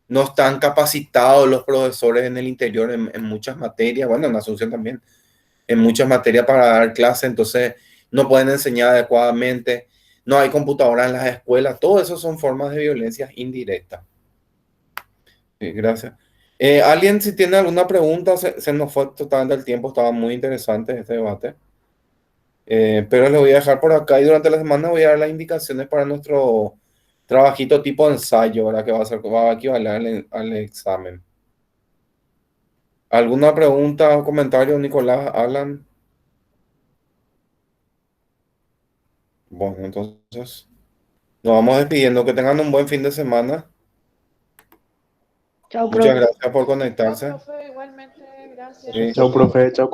No están capacitados los profesores en el interior en muchas materias, bueno, en Asunción también, en muchas materias para dar clases, entonces no pueden enseñar adecuadamente, no hay computadoras en las escuelas, todo eso son formas de violencia indirecta. Sí, gracias. ¿Alguien si tiene alguna pregunta? Se nos fue totalmente el tiempo, estaba muy interesante este debate. Pero le voy a dejar por acá y durante la semana voy a dar las indicaciones para nuestro trabajito tipo ensayo, ¿verdad? Que va a equivaler al examen. ¿Alguna pregunta o comentario, Nicolás, Alan? Bueno, entonces nos vamos despidiendo. Que tengan un buen fin de semana. Chao, Muchas profe. gracias por Chao, conectarse. profe, igualmente, gracias. Sí. Chao, profe, chao.